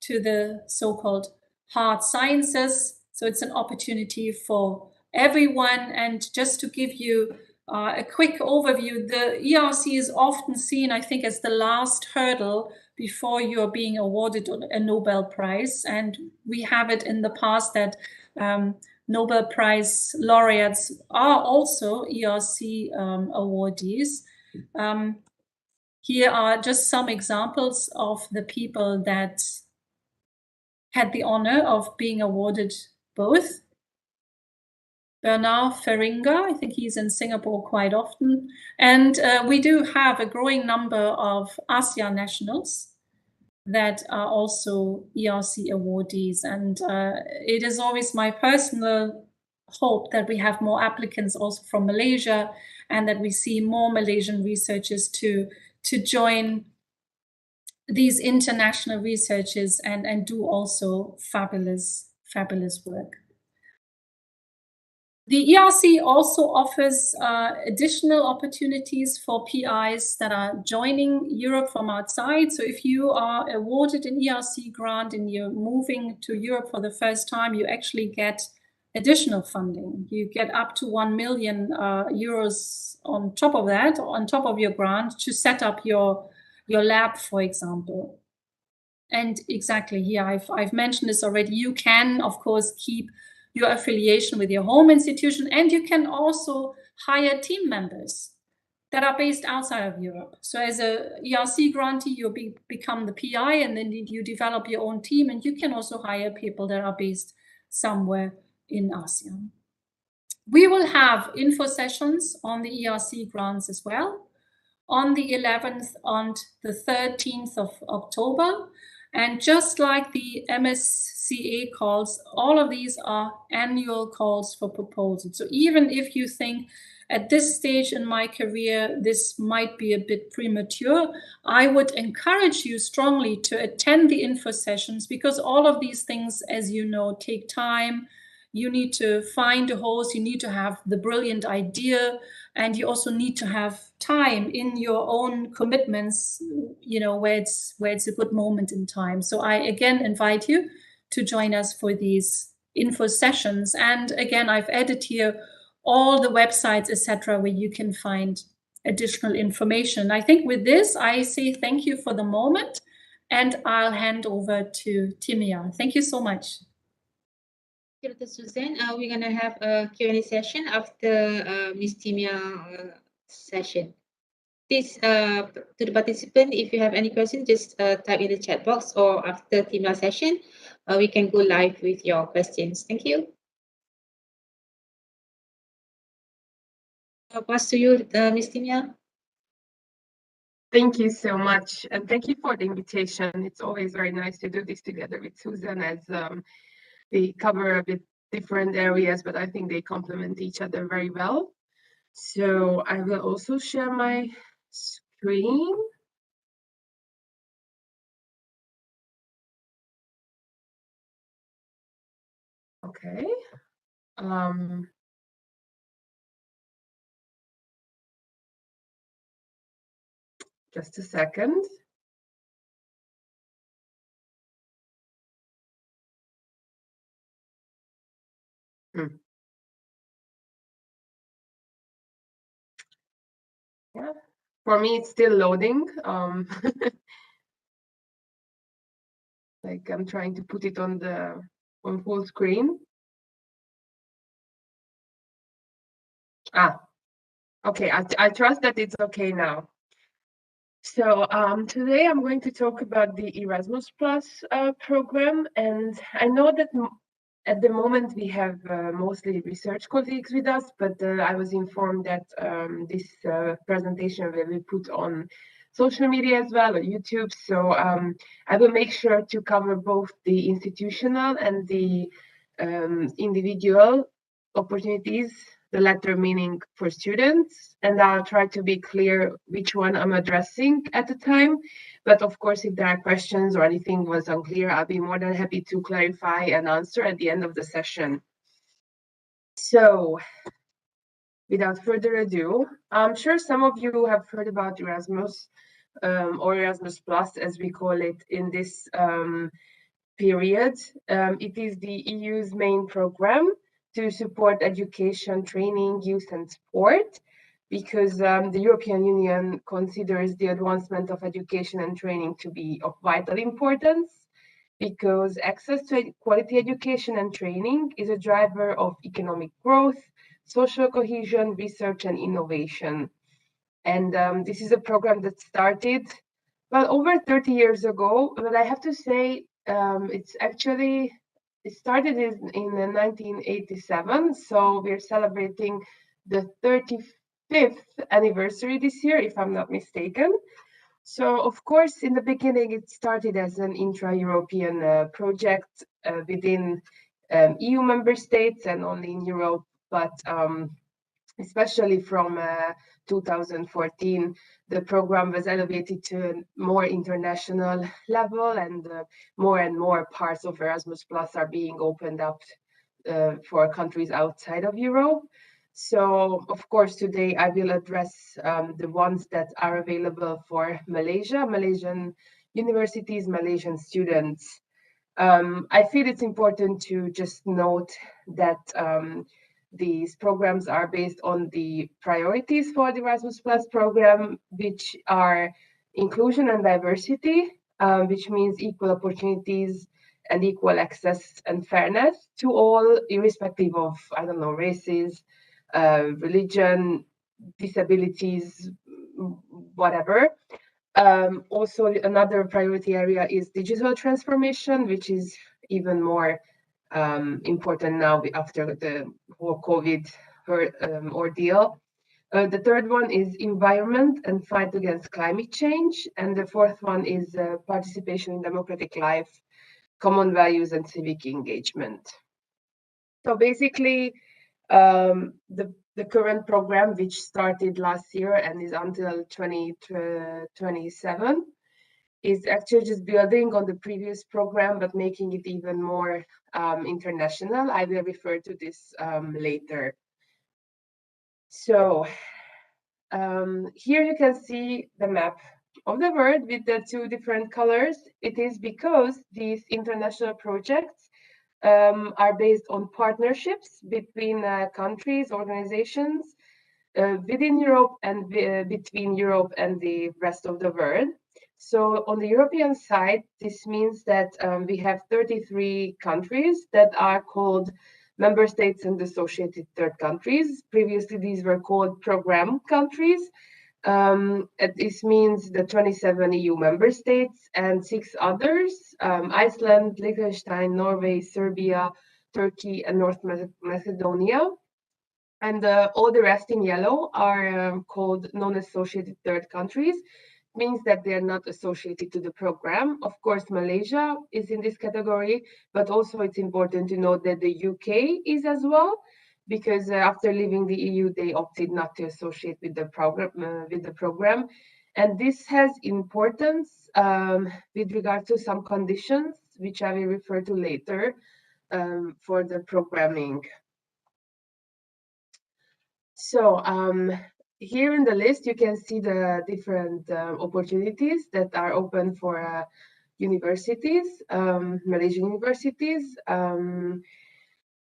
to the so-called hard sciences. So it's an opportunity for everyone. And just to give you a quick overview, the ERC is often seen, I think, as the last hurdle before you are being awarded a Nobel Prize. And we have it in the past that Nobel Prize laureates are also ERC awardees. Here are just some examples of the people that had the honor of being awarded both. Bernard Feringa, I think he's in Singapore quite often. And we do have a growing number of ASEAN nationals that are also ERC awardees. And it is always my personal hope that we have more applicants also from Malaysia, and that we see more Malaysian researchers to join these international researchers and do also fabulous work. The ERC also offers additional opportunities for PIs that are joining Europe from outside. So if you are awarded an ERC grant and you're moving to Europe for the first time, you actually get additional funding. You get up to 1 million euros on top of that, on top of your grant, to set up your lab, for example. And exactly here, I've mentioned this already. You can, of course, keep your affiliation with your home institution, and you can also hire team members that are based outside of Europe. So as a ERC grantee, you become the PI, and then you develop your own team, and you can also hire people that are based somewhere in ASEAN. We will have info sessions on the ERC grants as well on the 11th and the 13th of October. And just like the MSCA calls, all of these are annual calls for proposals. So even if you think at this stage in my career, this might be a bit premature, I would encourage you strongly to attend the info sessions, because all of these things, as you know, take time. You need to find a host, you need to have the brilliant idea, and you also need to have time in your own commitments, you know, where it's a good moment in time. So I again invite you to join us for these info sessions. And again, I've added here all the websites, etc., where you can find additional information. I think with this, I say thank you for the moment, and I'll hand over to Timea. Thank you so much. Thank you, Susanne. We're going to have a Q&A session after Ms. Timea session. Please, to the participant, if you have any questions, just type in the chat box, or after Timea session, we can go live with your questions. Thank you. I'll pass to you, Ms. Timea. Thank you so much, and thank you for the invitation. It's always very nice to do this together with Susan, as they cover a bit different areas, but I think they complement each other very well. So I will also share my screen. Okay. Just a second. Yeah, for me it's still loading. Like I'm trying to put it on full screen. Okay, I trust that it's okay now. So today I'm going to talk about the Erasmus Plus program, and I know that at the moment we have mostly research colleagues with us, but I was informed that this presentation will be put on social media as well, or YouTube. So I will make sure to cover both the institutional and the individual opportunities, the latter meaning for students, and I'll try to be clear which one I'm addressing at the time. But of course, if there are questions or anything was unclear, I'll be more than happy to clarify and answer at the end of the session. So without further ado, I'm sure some of you have heard about Erasmus or Erasmus Plus, as we call it in this period. It is the EU's main program to support education, training, youth, and sport, because the European Union considers the advancement of education and training to be of vital importance, because access to quality education and training is a driver of economic growth, social cohesion, research, and innovation. And this is a program that started, well, over 30 years ago, but I have to say, it started in 1987, so we're celebrating the 35th anniversary this year, if I'm not mistaken. So, of course, in the beginning, it started as an intra-European project within EU member states and only in Europe, but especially from 2014, the program was elevated to a more international level, and more parts of Erasmus Plus are being opened up for countries outside of Europe. So, of course, today I will address the ones that are available for Malaysia, Malaysian universities, Malaysian students. I feel it's important to just note that these programs are based on the priorities for the Erasmus Plus program, which are inclusion and diversity, which means equal opportunities and equal access and fairness to all, irrespective of, I don't know, races, religion, disabilities, whatever. Also, another priority area is digital transformation, which is even more important now after the whole COVID ordeal. The third one is environment and fight against climate change. And the fourth one is participation in democratic life, common values, and civic engagement. So basically, the current program, which started last year and is until 2027, is actually just building on the previous program, but making it even more international. I will refer to this later. So here you can see the map of the world with the two different colors. It is because these international projects are based on partnerships between countries, organizations within Europe and between Europe and the rest of the world. So on the European side, this means that we have 33 countries that are called member states and associated third countries. Previously, these were called program countries. This means the 27 EU member states and 6 others, Iceland, Liechtenstein, Norway, Serbia, Turkey, and North Macedonia. And all the rest in yellow are called non-associated third countries. Means that they are not associated to the program. Of course, Malaysia is in this category, but also it's important to note that the UK is as well, because after leaving the EU, they opted not to associate with the program. And this has importance with regard to some conditions, which I will refer to later for the programming. So here in the list, you can see the different opportunities that are open for universities, Malaysian universities.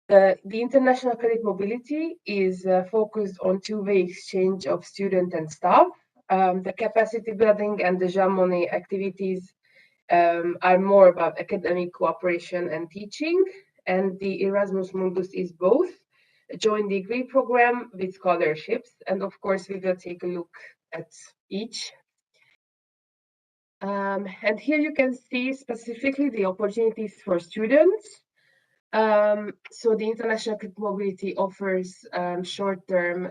The international credit mobility is focused on two-way exchange of student and staff. The capacity building and the Jean Monnet activities are more about academic cooperation and teaching. And the Erasmus Mundus is both a joint degree program with scholarships. And of course, we will take a look at each. And here you can see specifically the opportunities for students. So the international mobility offers short-term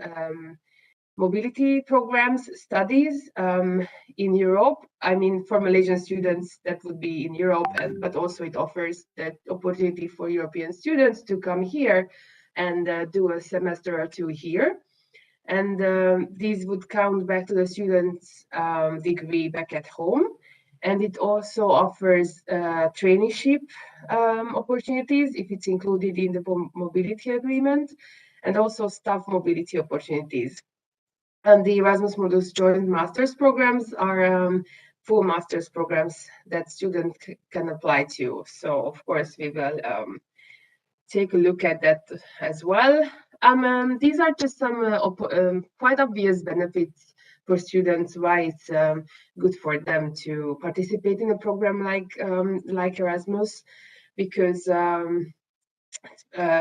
mobility programs, studies in Europe. I mean, for Malaysian students, that would be in Europe, but also it offers that opportunity for European students to come here and do a semester or two here. And these would count back to the student's degree back at home. And it also offers traineeship opportunities if it's included in the mobility agreement, and also staff mobility opportunities. And the Erasmus Mundus joint master's programs are full master's programs that students can apply to. So, of course, we will take a look at that as well. These are just some quite obvious benefits for students, why it's good for them to participate in a program like Erasmus, because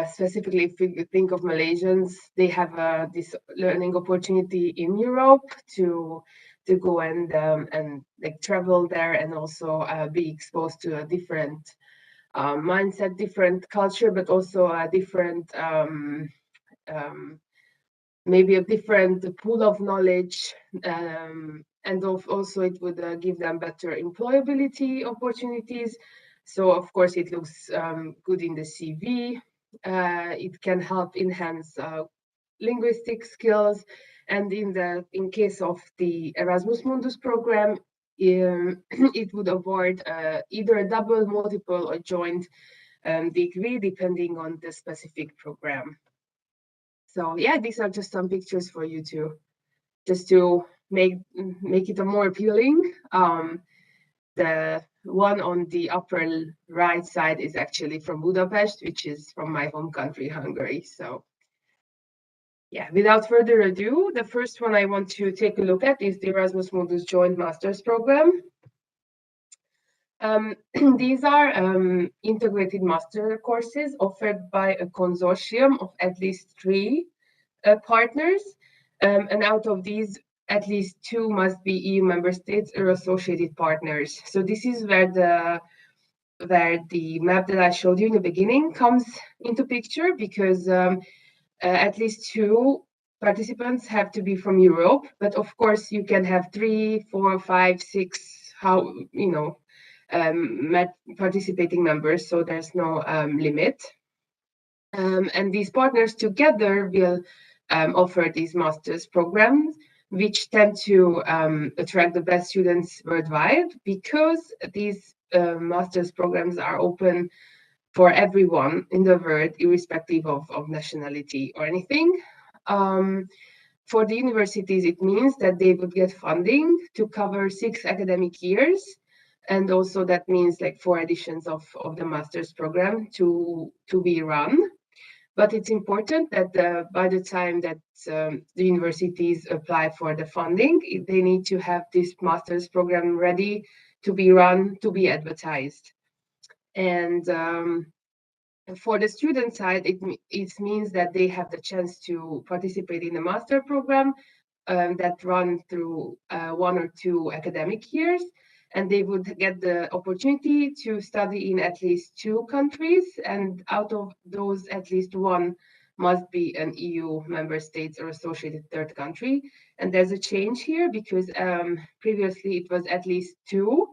specifically if we think of Malaysians, they have this learning opportunity in Europe to to go and like travel there and also be exposed to a different mindset, different culture, but also a different maybe a different pool of knowledge, and also it would give them better employability opportunities. So of course it looks good in the CV. It can help enhance linguistic skills, and in case of the Erasmus Mundus program, it would award either a double, multiple, or joint degree depending on the specific program. So yeah, these are just some pictures for you to make it a more appealing. The one on the upper right side is actually from Budapest, which is from my home country, Hungary. So yeah, without further ado, the first one I want to take a look at is the Erasmus Mundus Joint Masters Program. These are integrated master courses offered by a consortium of at least 3 partners, and out of these, at least 2 must be EU member states or associated partners. So this is where the map that I showed you in the beginning comes into picture, because at least 2 participants have to be from Europe, but of course you can have 3, 4, 5, 6, participating members, so there's no limit. And these partners together will offer these master's programs, which tend to attract the best students worldwide, because these master's programs are open for everyone in the world, irrespective of nationality or anything. For the universities, it means that they would get funding to cover 6 academic years. And also that means like 4 editions of the master's program to be run. But it's important that by the time that the universities apply for the funding, they need to have this master's program ready to be run, to be advertised. And for the student side, it means that they have the chance to participate in the master program that run through 1 or 2 academic years. And they would get the opportunity to study in at least 2 countries, and out of those, at least 1 must be an EU member state or associated third country. And there's a change here, because previously it was at least 2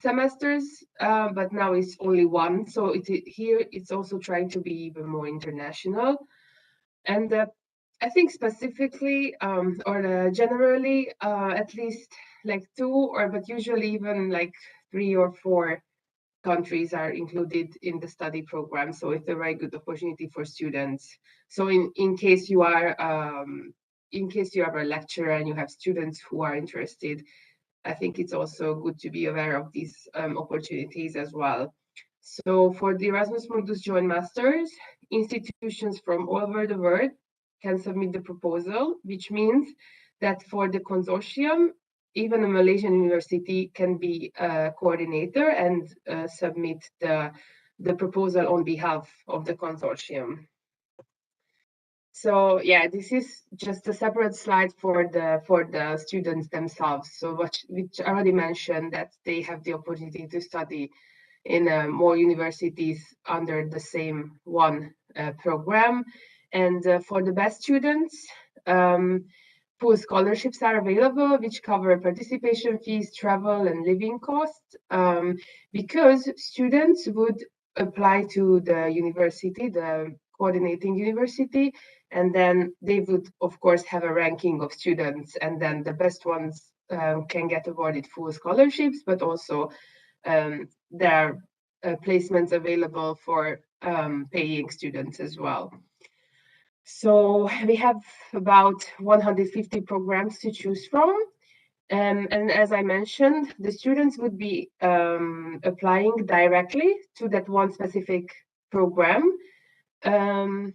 semesters, but now it's only 1. So here it's also trying to be even more international. And I think specifically or generally, at least like 2, but usually even like 3 or 4 countries are included in the study program. So it's a very good opportunity for students. So in case you are a lecturer and you have students who are interested, I think it's also good to be aware of these opportunities as well. So for the Erasmus Mundus Joint Masters, institutions from all over the world can submit the proposal, which means that for the consortium, even a Malaysian university can be a coordinator and submit the proposal on behalf of the consortium. So yeah, this is just a separate slide for the students themselves. So which I already mentioned, that they have the opportunity to study in more universities under the same one program. And for the best students, full scholarships are available, which cover participation fees, travel, and living costs, because students would apply to the university, the coordinating university, and then they would, of course, have a ranking of students, and then the best ones can get awarded full scholarships, but also there are placements available for paying students as well. So we have about 150 programs to choose from. And as I mentioned, the students would be applying directly to that one specific program. And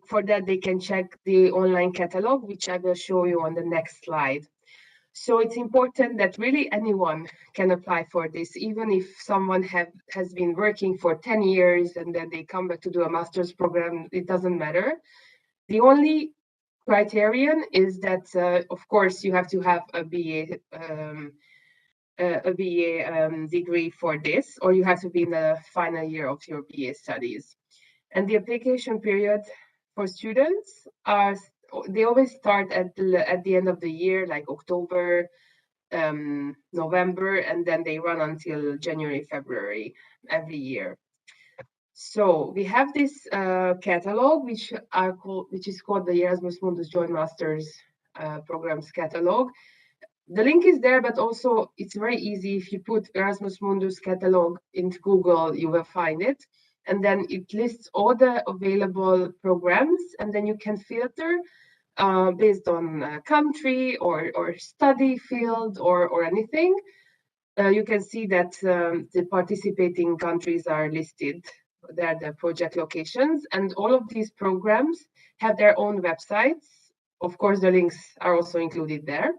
for that, they can check the online catalog, which I will show you on the next slide. So it's important that really anyone can apply for this, even if someone has been working for 10 years and then they come back to do a master's program, it doesn't matter. The only criterion is that, of course, you have to have a BA degree for this, or you have to be in the final year of your BA studies. And the application period for students they always start at the end of the year, like October, November, and then they run until January, February every year. So we have this catalog, which is called the Erasmus Mundus Joint Masters Programs Catalog. The link is there, but also it's very easy. If you put Erasmus Mundus catalog into Google, you will find it. And then it lists all the available programs, and then you can filter based on country or study field or anything. You can see that the participating countries are listed. They're the project locations, and all of these programs have their own websites. Of course, the links are also included there.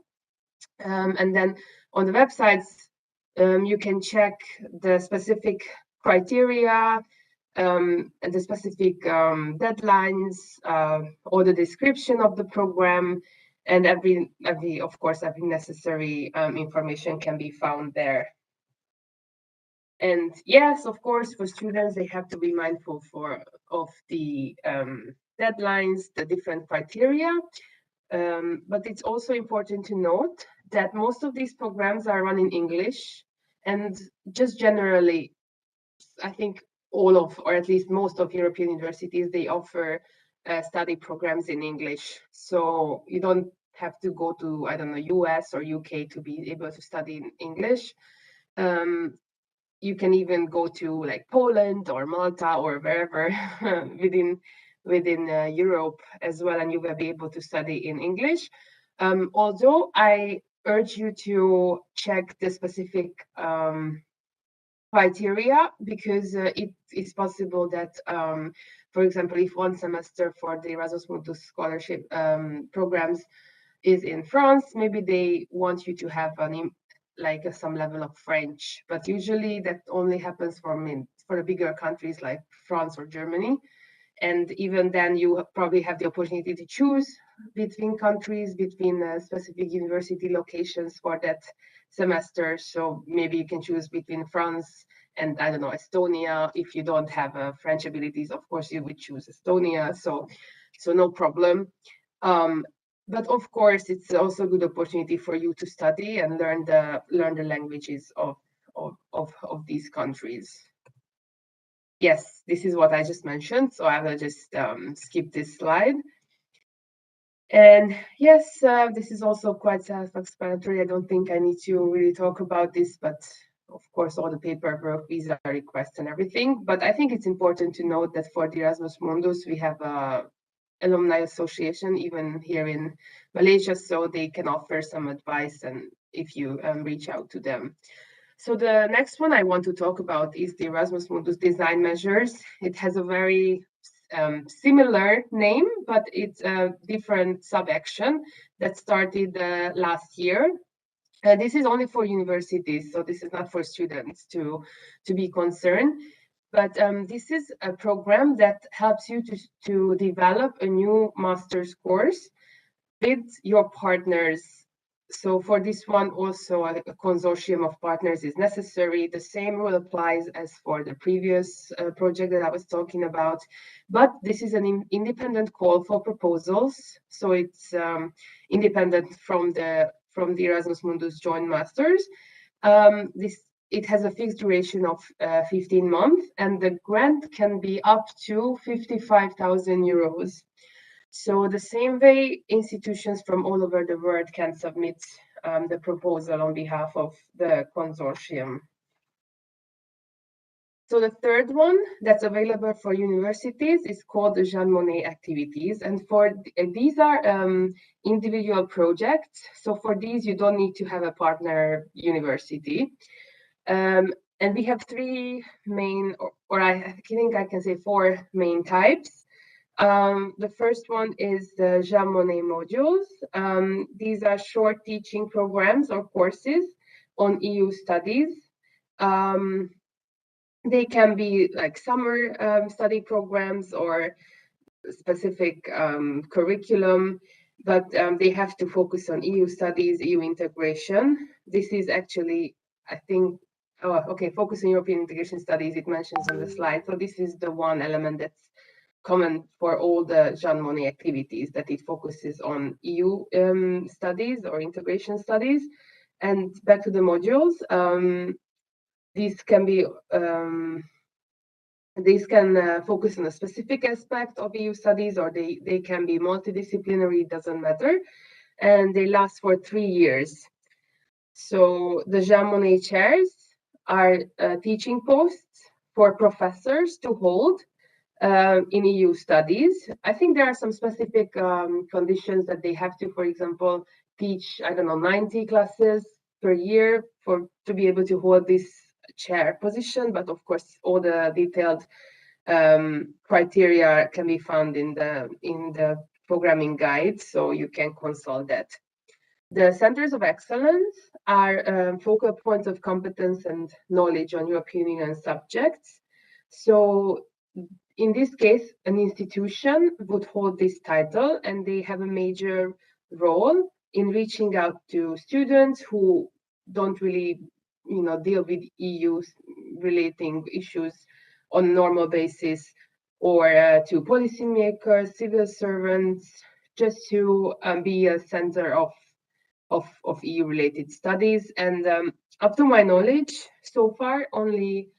And then on the websites, you can check the specific criteria, and the specific deadlines, or the description of the program, and every necessary information can be found there. And yes, of course, for students, they have to be mindful of the deadlines, the different criteria. But it's also important to note that most of these programs are run in English, and just generally, I think all of, or at least most of European universities, they offer study programs in English. So you don't have to go to, I don't know, US or UK to be able to study in English. You can even go to like Poland or Malta or wherever within Europe as well, and you will be able to study in English. Although I urge you to check the specific criteria, because it is possible that, for example, if one semester for the Erasmus Mundus scholarship programs is in France, maybe they want you to have some level of French, but usually that only happens for the bigger countries like France or Germany. And even then, you probably have the opportunity to choose between countries, between specific university locations for that semester. So maybe you can choose between France and, I don't know, Estonia. If you don't have French abilities, of course, you would choose Estonia. So no problem. But of course, it's also a good opportunity for you to study and learn the languages of these countries. Yes, this is what I just mentioned, so I will just skip this slide. And yes, this is also quite self-explanatory. I don't think I need to really talk about this, but of course, all the paperwork, visa requests and everything. But I think it's important to note that for the Erasmus Mundus, we have a alumni association even here in Malaysia, so they can offer some advice and if you reach out to them. So the next one I want to talk about is the Erasmus Mundus design measures. It has a very similar name, but it's a different sub-action that started last year. This is only for universities, so this is not for students to be concerned. But this is a program that helps you to develop a new master's course with your partners. So for this one, also a consortium of partners is necessary. The same rule applies as for the previous project that I was talking about. But this is an independent call for proposals. So it's independent from the Erasmus Mundus Joint Masters. It has a fixed duration of 15 months, and the grant can be up to 55,000 euros. So the same way, institutions from all over the world can submit the proposal on behalf of the consortium. So the third one that's available for universities is called the Jean Monnet activities. And for these are individual projects. So for these, you don't need to have a partner university. And we have three main, or I think I can say four main types. The first one is the Jean Monnet modules. These are short teaching programs or courses on EU studies. They can be like summer study programs or specific curriculum. but they have to focus on EU studies, EU integration. This is actually, I think, oh, okay, focus on European integration studies, it mentions on the slide. So this is the one element that's common for all the Jean Monnet activities, that it focuses on EU studies or integration studies. And back to the modules, these can be focus on a specific aspect of EU studies, or they can be multidisciplinary, it doesn't matter. And they last for 3 years. So the Jean Monnet chairs are teaching posts for professors to hold in EU studies. I think there are some specific conditions that they have to, for example, teach, I don't know, 90 classes per year to be able to hold this chair position. But of course, all the detailed criteria can be found in the programming guide, so you can consult that. The centers of excellence are focal points of competence and knowledge on European Union subjects. So in this case, an institution would hold this title, and they have a major role in reaching out to students who don't really, deal with EU relating issues on a normal basis, or to policymakers, civil servants, just to be a center of EU-related studies. And up to my knowledge, so far, only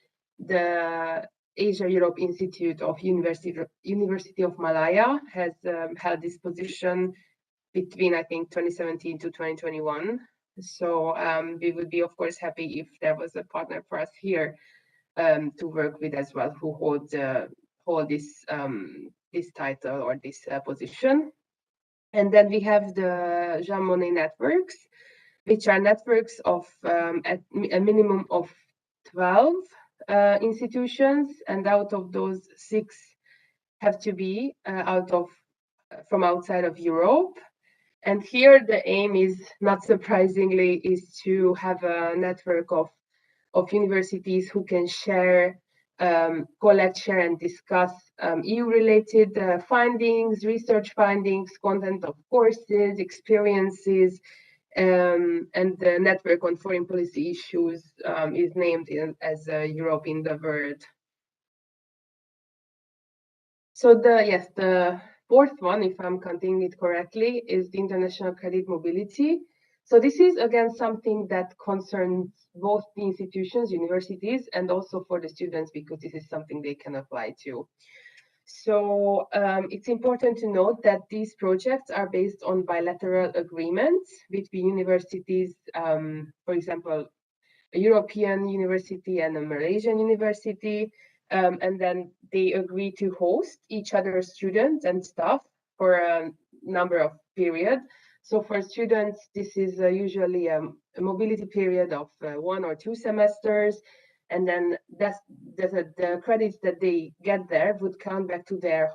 the Asia-Europe Institute of University of Malaya has held this position between, I think, 2017 to 2021. So we would be, of course, happy if there was a partner for us here to work with as well, who hold this title or this position. And then we have the Jean Monnet networks, which are networks of at a minimum of 12 institutions, and out of those 6 have to be from outside of Europe. And here the aim is, not surprisingly, is to have a network of universities who can collect, share, and discuss EU-related findings, research findings, content of courses, experiences, and the network on foreign policy issues is named as Europe in the World. So the fourth one, if I'm counting it correctly, is the international credit mobility. So this is, again, something that concerns both the institutions, universities, and also for the students, because this is something they can apply to. So it's important to note that these projects are based on bilateral agreements between universities, for example, a European university and a Malaysian university, and then they agree to host each other's students and staff for a number of periods. So for students, this is usually a mobility period of 1 or 2 semesters, and then the credits that they get there would count back to their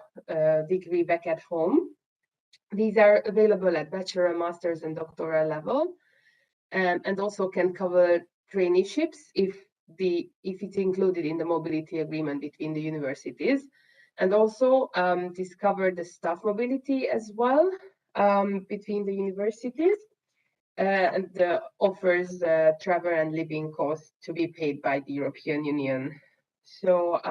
degree back at home. These are available at bachelor, master's, and doctoral level, and also can cover traineeships if it's included in the mobility agreement between the universities, and also discover the staff mobility as well between the universities, and offers travel and living costs to be paid by the European Union. So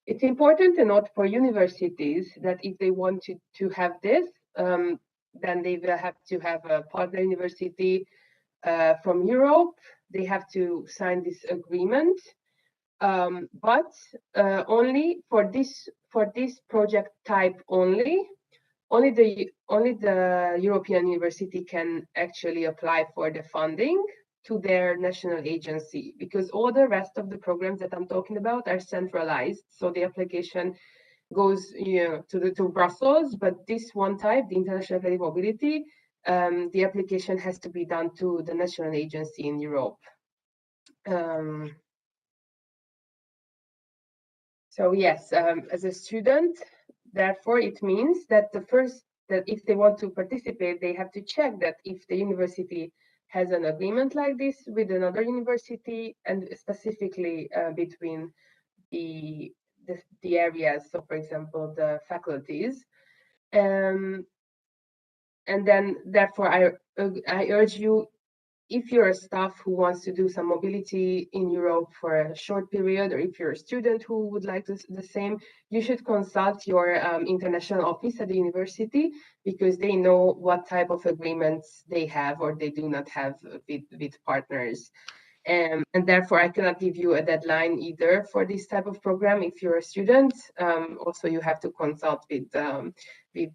it's important to note for universities that if they want to have this, then they will have to have a partner university from Europe. They have to sign this agreement, but only for this project type only the European university can actually apply for the funding to their national agency, because all the rest of the programs that I'm talking about are centralized. So the application goes to Brussels, but this one type, the international credit mobility, the application has to be done to the national agency in Europe. So yes, as a student, therefore, it means that that if they want to participate, they have to check that if the university has an agreement like this with another university, and specifically between the areas. So, for example, the faculties. And then, therefore, I urge you, if you're a staff who wants to do some mobility in Europe for a short period, or if you're a student who would like the same, you should consult your international office at the university, because they know what type of agreements they have or they do not have with partners. And therefore, I cannot give you a deadline either for this type of program. If you're a student, also you have to consult with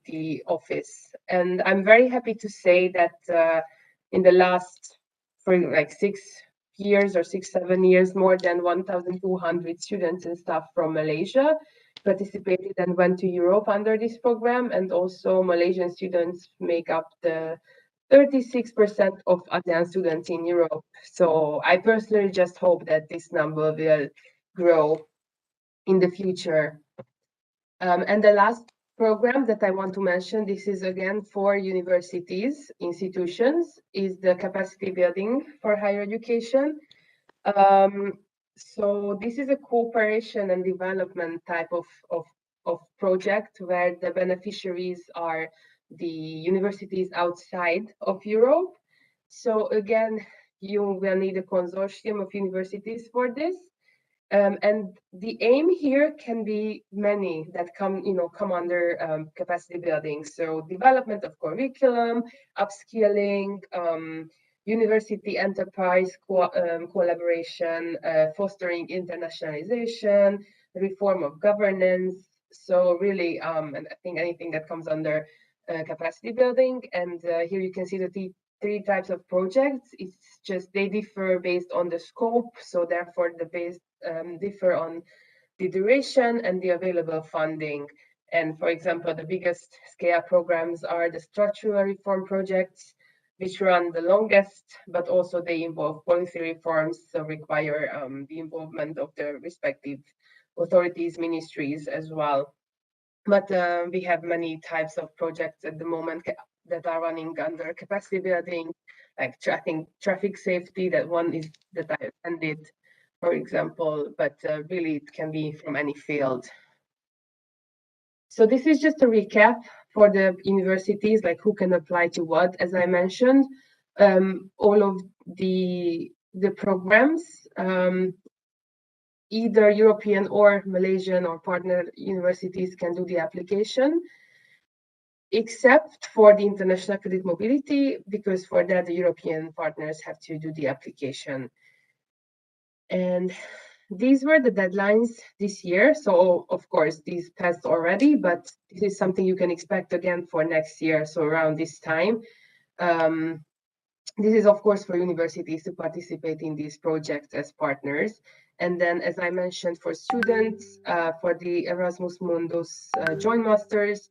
the office. And I'm very happy to say that in the last, for like 6 years or 7 years, more than 1,200 students and staff from Malaysia participated and went to Europe under this program. And also Malaysian students make up the 36% of ASEAN students in Europe. So I personally just hope that this number will grow in the future. And the last program that I want to mention, this is again for universities, institutions, is the capacity building for higher education. So this is a cooperation and development type of project where the beneficiaries are the universities outside of Europe. So again, you will need a consortium of universities for this. And the aim here can be many that come under capacity building. So development of curriculum, upskilling, university enterprise collaboration, fostering internationalization, reform of governance. So really, and I think anything that comes under capacity building. And here you can see the three types of projects. It's just they differ based on the scope. So therefore, the base differ on the duration and the available funding. And for example, the biggest scale programs are the structural reform projects, which run the longest, but also they involve policy reforms, so require the involvement of the respective authorities, ministries as well. But we have many types of projects at the moment that are running under capacity building, like I think traffic safety, that one is that I attended, for example, but really it can be from any field. So this is just a recap for the universities, like who can apply to what. As I mentioned, all of the programs, either European or Malaysian or partner universities can do the application, except for the international credit mobility, because for that the European partners have to do the application. And these were the deadlines this year. So of course these passed already, but this is something you can expect again for next year. So around this time, this is of course for universities to participate in these projects as partners. And then, as I mentioned, for students, for the Erasmus Mundus Joint Masters,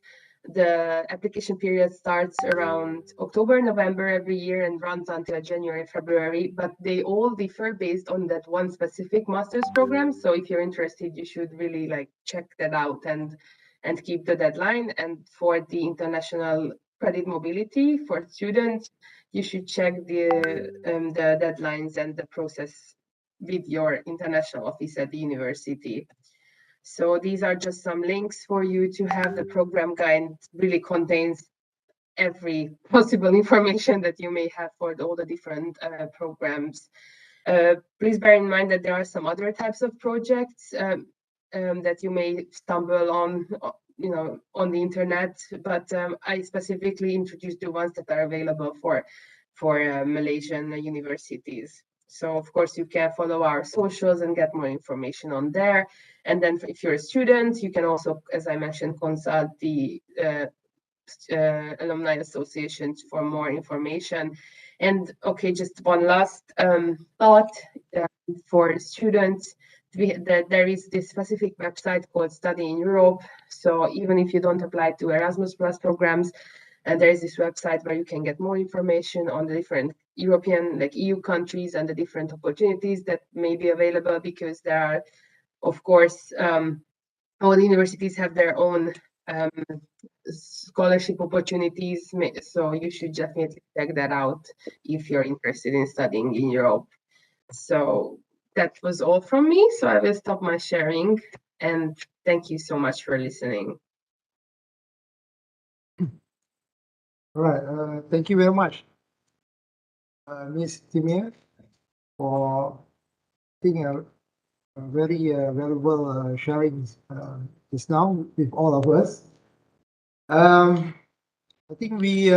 the application period starts around October, November every year and runs until January, February, but they all differ based on that one specific master's program. So if you're interested, you should really check that out and keep the deadline. And for the international credit mobility for students, you should check the deadlines and the process with your international office at the university. So these are just some links for you to have. The program guide really contains every possible information that you may have for all the different programs. Please bear in mind that there are some other types of projects that you may stumble on, on the internet, but I specifically introduced the ones that are available for Malaysian universities. So of course you can follow our socials and get more information on there. And then if you're a student, you can also, as I mentioned, consult the Alumni Associations for more information. And okay, just one last thought for students. There is this specific website called Study in Europe. So even if you don't apply to Erasmus Plus programs, and there is this website where you can get more information on the different European, EU countries and the different opportunities that may be available, because there are, of course, all the universities have their own scholarship opportunities. So you should definitely check that out if you're interested in studying in Europe. So that was all from me. So I will stop my sharing, and thank you so much for listening. All right. Thank you very much, Ms. Timea, for being a very valuable sharing just now with all of us. I think we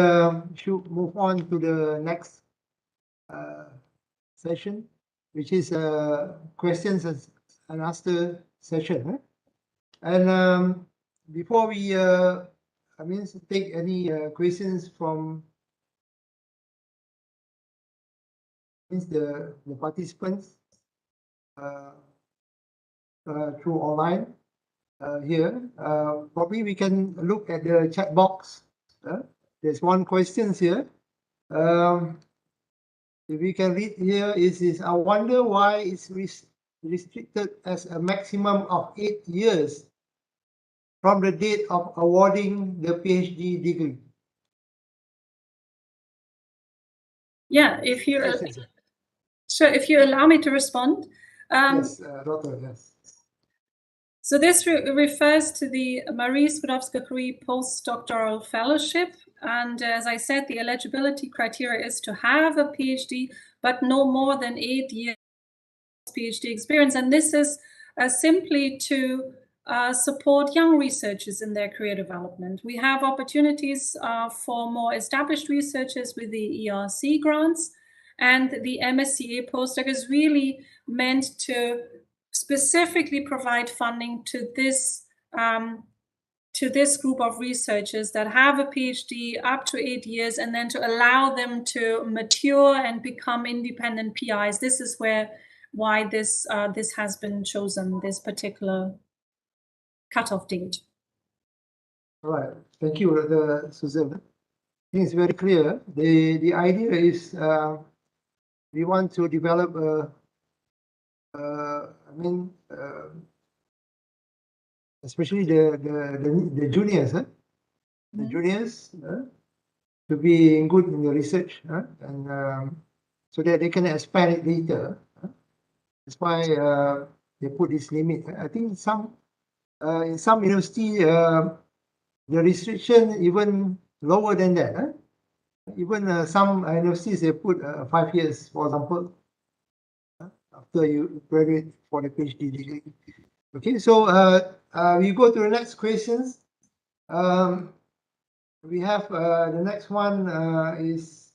should move on to the next session, which is questions and answer session. And before we take any questions from the participants through online here, probably we can look at the chat box. There's one question here. If we can read here, is I wonder why it's restricted as a maximum of 8 years from the date of awarding the PhD degree. Yeah, if you allow me to respond. Yes, Doctor, yes. So this refers to the Marie Skłodowska-Curie postdoctoral fellowship. And as I said, the eligibility criteria is to have a PhD, but no more than 8 years PhD experience. And this is simply to support young researchers in their career development. We have opportunities for more established researchers with the ERC grants, and the MSCA postdoc is really meant to specifically provide funding to this group of researchers that have a PhD up to 8 years, and then to allow them to mature and become independent PIs. This is why this has been chosen, this particular cutoff date. All right, thank you, Susanne. I think it's very clear. The idea is we want to develop especially the juniors, the juniors to be good in the research, and so that they can expand it later. That's why they put this limit. I think in some university the restriction even lower than that. Even some universities they put 5 years, for example, after you graduate for the PhD degree. Okay, so we go to the next questions. We have the next one is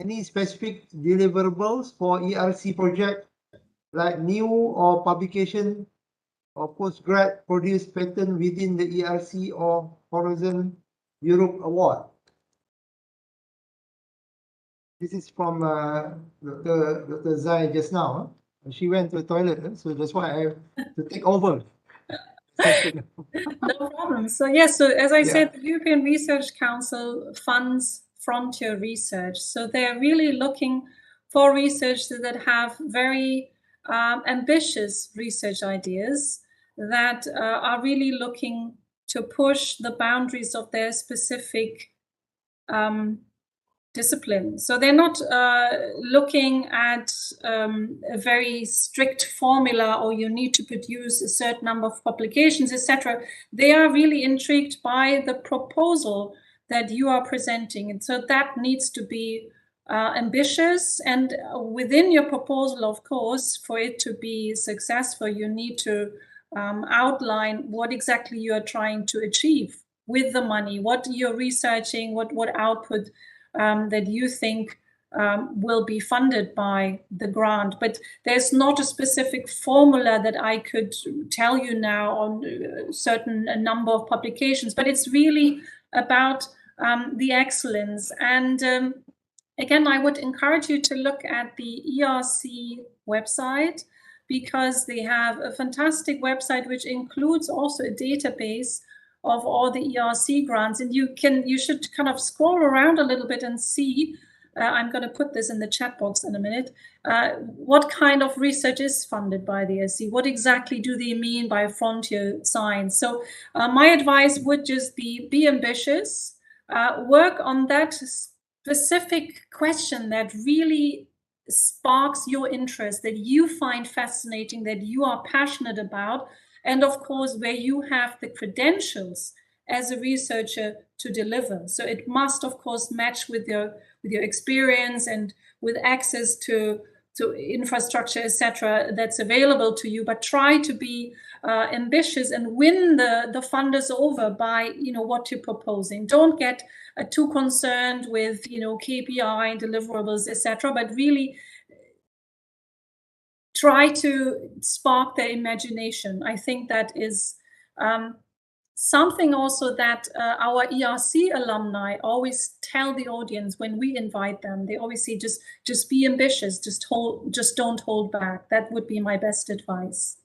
any specific deliverables for ERC project like new or publication or postgrad produced patent within the ERC or Horizon Europe Award? This is from Dr. Zain just now. She went to the toilet, so that's why I have to take over. No problem. So yes, so as I said, the European Research Council funds frontier research. So they're really looking for researchers that have very ambitious research ideas that are really looking to push the boundaries of their specific discipline. So they're not looking at a very strict formula, or you need to produce a certain number of publications, etc. They are really intrigued by the proposal that you are presenting. And so that needs to be ambitious. And within your proposal, of course, for it to be successful, you need to outline what exactly you are trying to achieve with the money, what you're researching, what output that you think will be funded by the grant. But there's not a specific formula that I could tell you now on a certain number of publications, but it's really about the excellence. And again, I would encourage you to look at the ERC website, because they have a fantastic website which includes also a database of all the ERC grants, and you should kind of scroll around a little bit and see. I'm going to put this in the chat box in a minute. What kind of research is funded by the ERC? What exactly do they mean by frontier science? So my advice would just be ambitious, work on that specific question that really sparks your interest, that you find fascinating, that you are passionate about, and of course where you have the credentials as a researcher to deliver. So it must, of course, match with your experience and with access to infrastructure, etc., that's available to you. But try to be ambitious and win the funders over by what you're proposing. Don't get too concerned with KPI deliverables, etc., but really try to spark their imagination. I think that is something also that our ERC alumni always tell the audience when we invite them. They always say, just be ambitious, just don't hold back. That would be my best advice.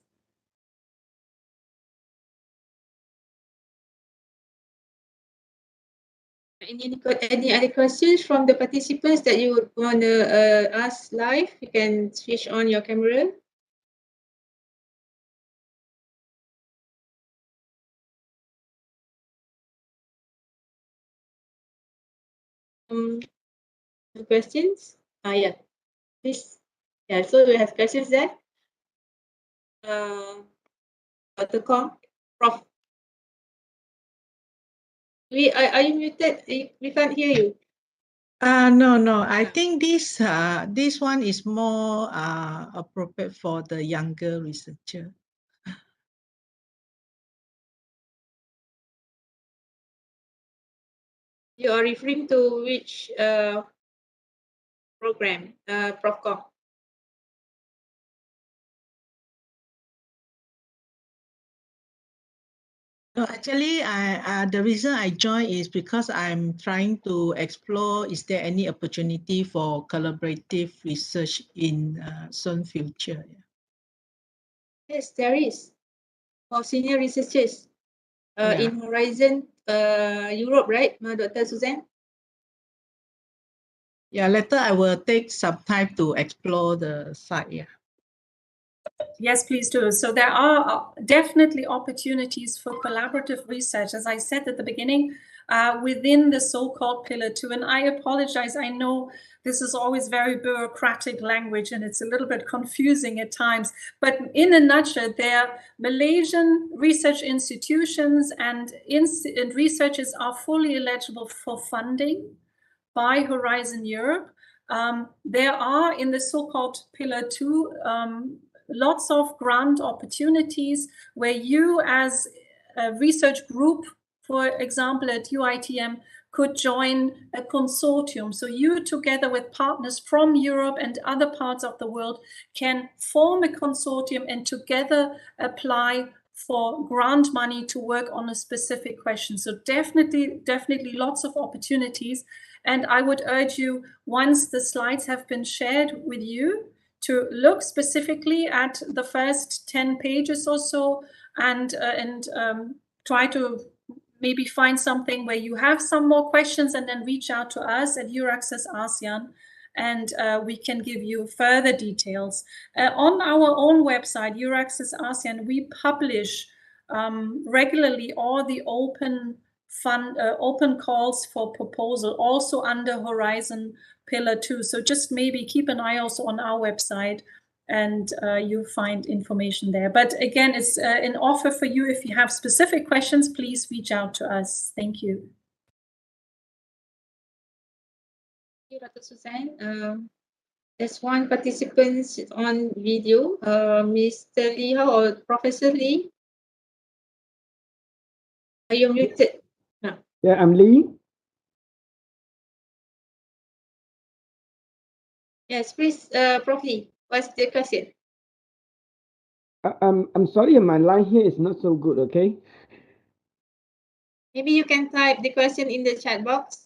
Any other questions from the participants that you would want to ask live? You can switch on your camera. No questions? Yeah, please. Yeah, so we have questions there. Dr. Kong, Prof. Are you muted? We can't hear you. No. I think this one is more appropriate for the younger researcher. You are referring to which program, Prof. Kong? No, actually, the reason I joined is because I'm trying to explore, is there any opportunity for collaborative research in soon future? Yes, there is. For senior researchers in Horizon Europe, right, Dr. Susanne? Yeah, later I will take some time to explore the site. Yeah. Yes, please do. So there are definitely opportunities for collaborative research, as I said at the beginning, within the so-called Pillar 2. And I apologize, I know this is always very bureaucratic language and it's a little bit confusing at times. But in a nutshell, there Malaysian research institutions and researchers are fully eligible for funding by Horizon Europe. There are in the so-called Pillar 2 lots of grant opportunities where you as a research group, for example, at UiTM, could join a consortium. So you together with partners from Europe and other parts of the world can form a consortium and together apply for grant money to work on a specific question. So definitely lots of opportunities. And I would urge you, once the slides have been shared with you, to look specifically at the first 10 pages or so and try to maybe find something where you have some more questions and then reach out to us at Euraxess ASEAN and we can give you further details. On our own website, Euraxess ASEAN, we publish regularly all the open calls for proposal, also under Horizon Pillar 2. So just maybe keep an eye also on our website and you'll find information there. But again, it's an offer for you. If you have specific questions, please reach out to us. Thank you. Thank you, Dr. Susanne. There's one participant on video, Mr. Lee or Professor Lee. Are you muted? No. Yeah, I'm Lee. Yes, please, Prof. Lee, what's the question? I'm sorry, my line here is not so good, okay? Maybe you can type the question in the chat box.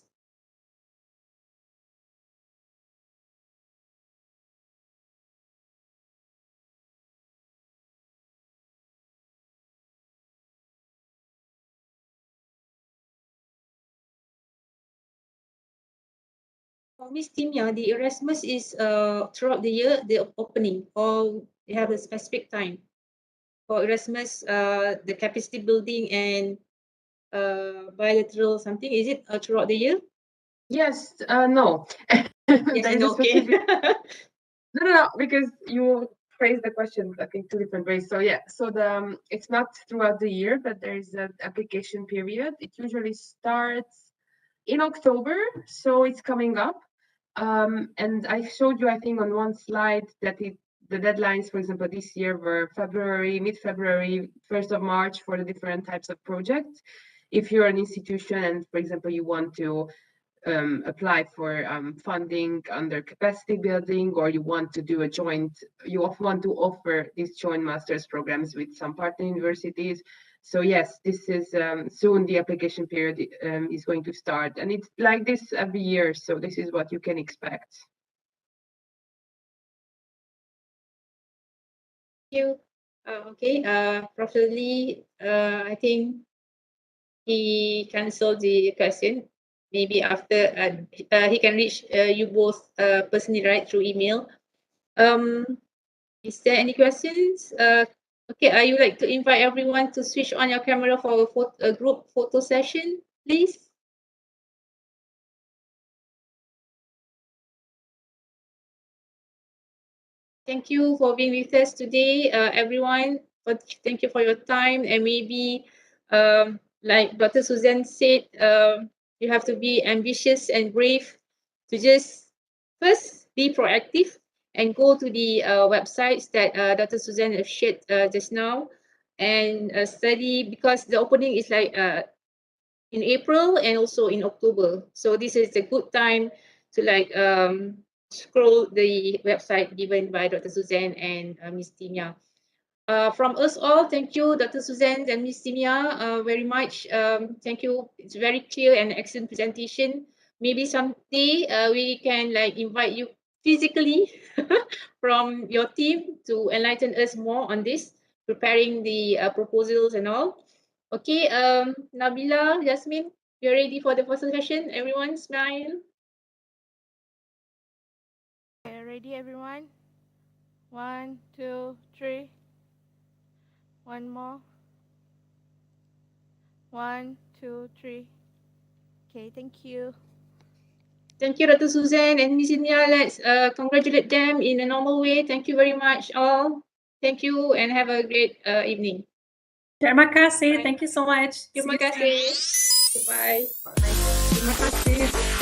For Miss Timea, the Erasmus is throughout the year, the opening, or you have a specific time for Erasmus, the capacity building and bilateral something, is it throughout the year? Yes, no. Yes, okay. No, because you phrase the question, I think, two different ways. So yeah, so it's not throughout the year, but there's an application period. It usually starts in October, so it's coming up. And I showed you, I think, on one slide that the deadlines, for example, this year were February, mid-February, 1st of March for the different types of projects. If you're an institution and, for example, you want to apply for funding under capacity building, or you want to do you want to offer these joint master's programs with some partner universities. So yes, this is soon the application period is going to start, and it's like this every year. So this is what you can expect. Thank you. Okay, Professor Lee, I think he cancelled the question. Maybe after he can reach you both personally, right, through email. Is there any questions? Okay, I would like to invite everyone to switch on your camera for a group photo session, please. Thank you for being with us today, everyone. Thank you for your time, and maybe like Dr. Susanne said, you have to be ambitious and brave to just first be proactive and go to the websites that Dr. Susanne has shared just now, and study, because the opening is like in April and also in October. So this is a good time to like scroll the website given by Dr. Susanne and Ms. Timea. From us all, thank you, Dr. Susanne and Ms. Timea, very much. Thank you. It's very clear and excellent presentation. Maybe someday we can like invite you physically from your team to enlighten us more on this, preparing the proposals and all. Okay, Nabila, Jasmine, you're ready for the first session. Everyone smile. Okay, ready everyone? 1, 2, 3. One more. 1, 2, 3. Okay, thank you. Thank you, Dr. Susanne and Ms. Inia. Let's congratulate them in a normal way. Thank you very much, all. Thank you and have a great evening. Terima kasih. Bye. Thank you so much. Terima kasih. Goodbye. Terima kasih.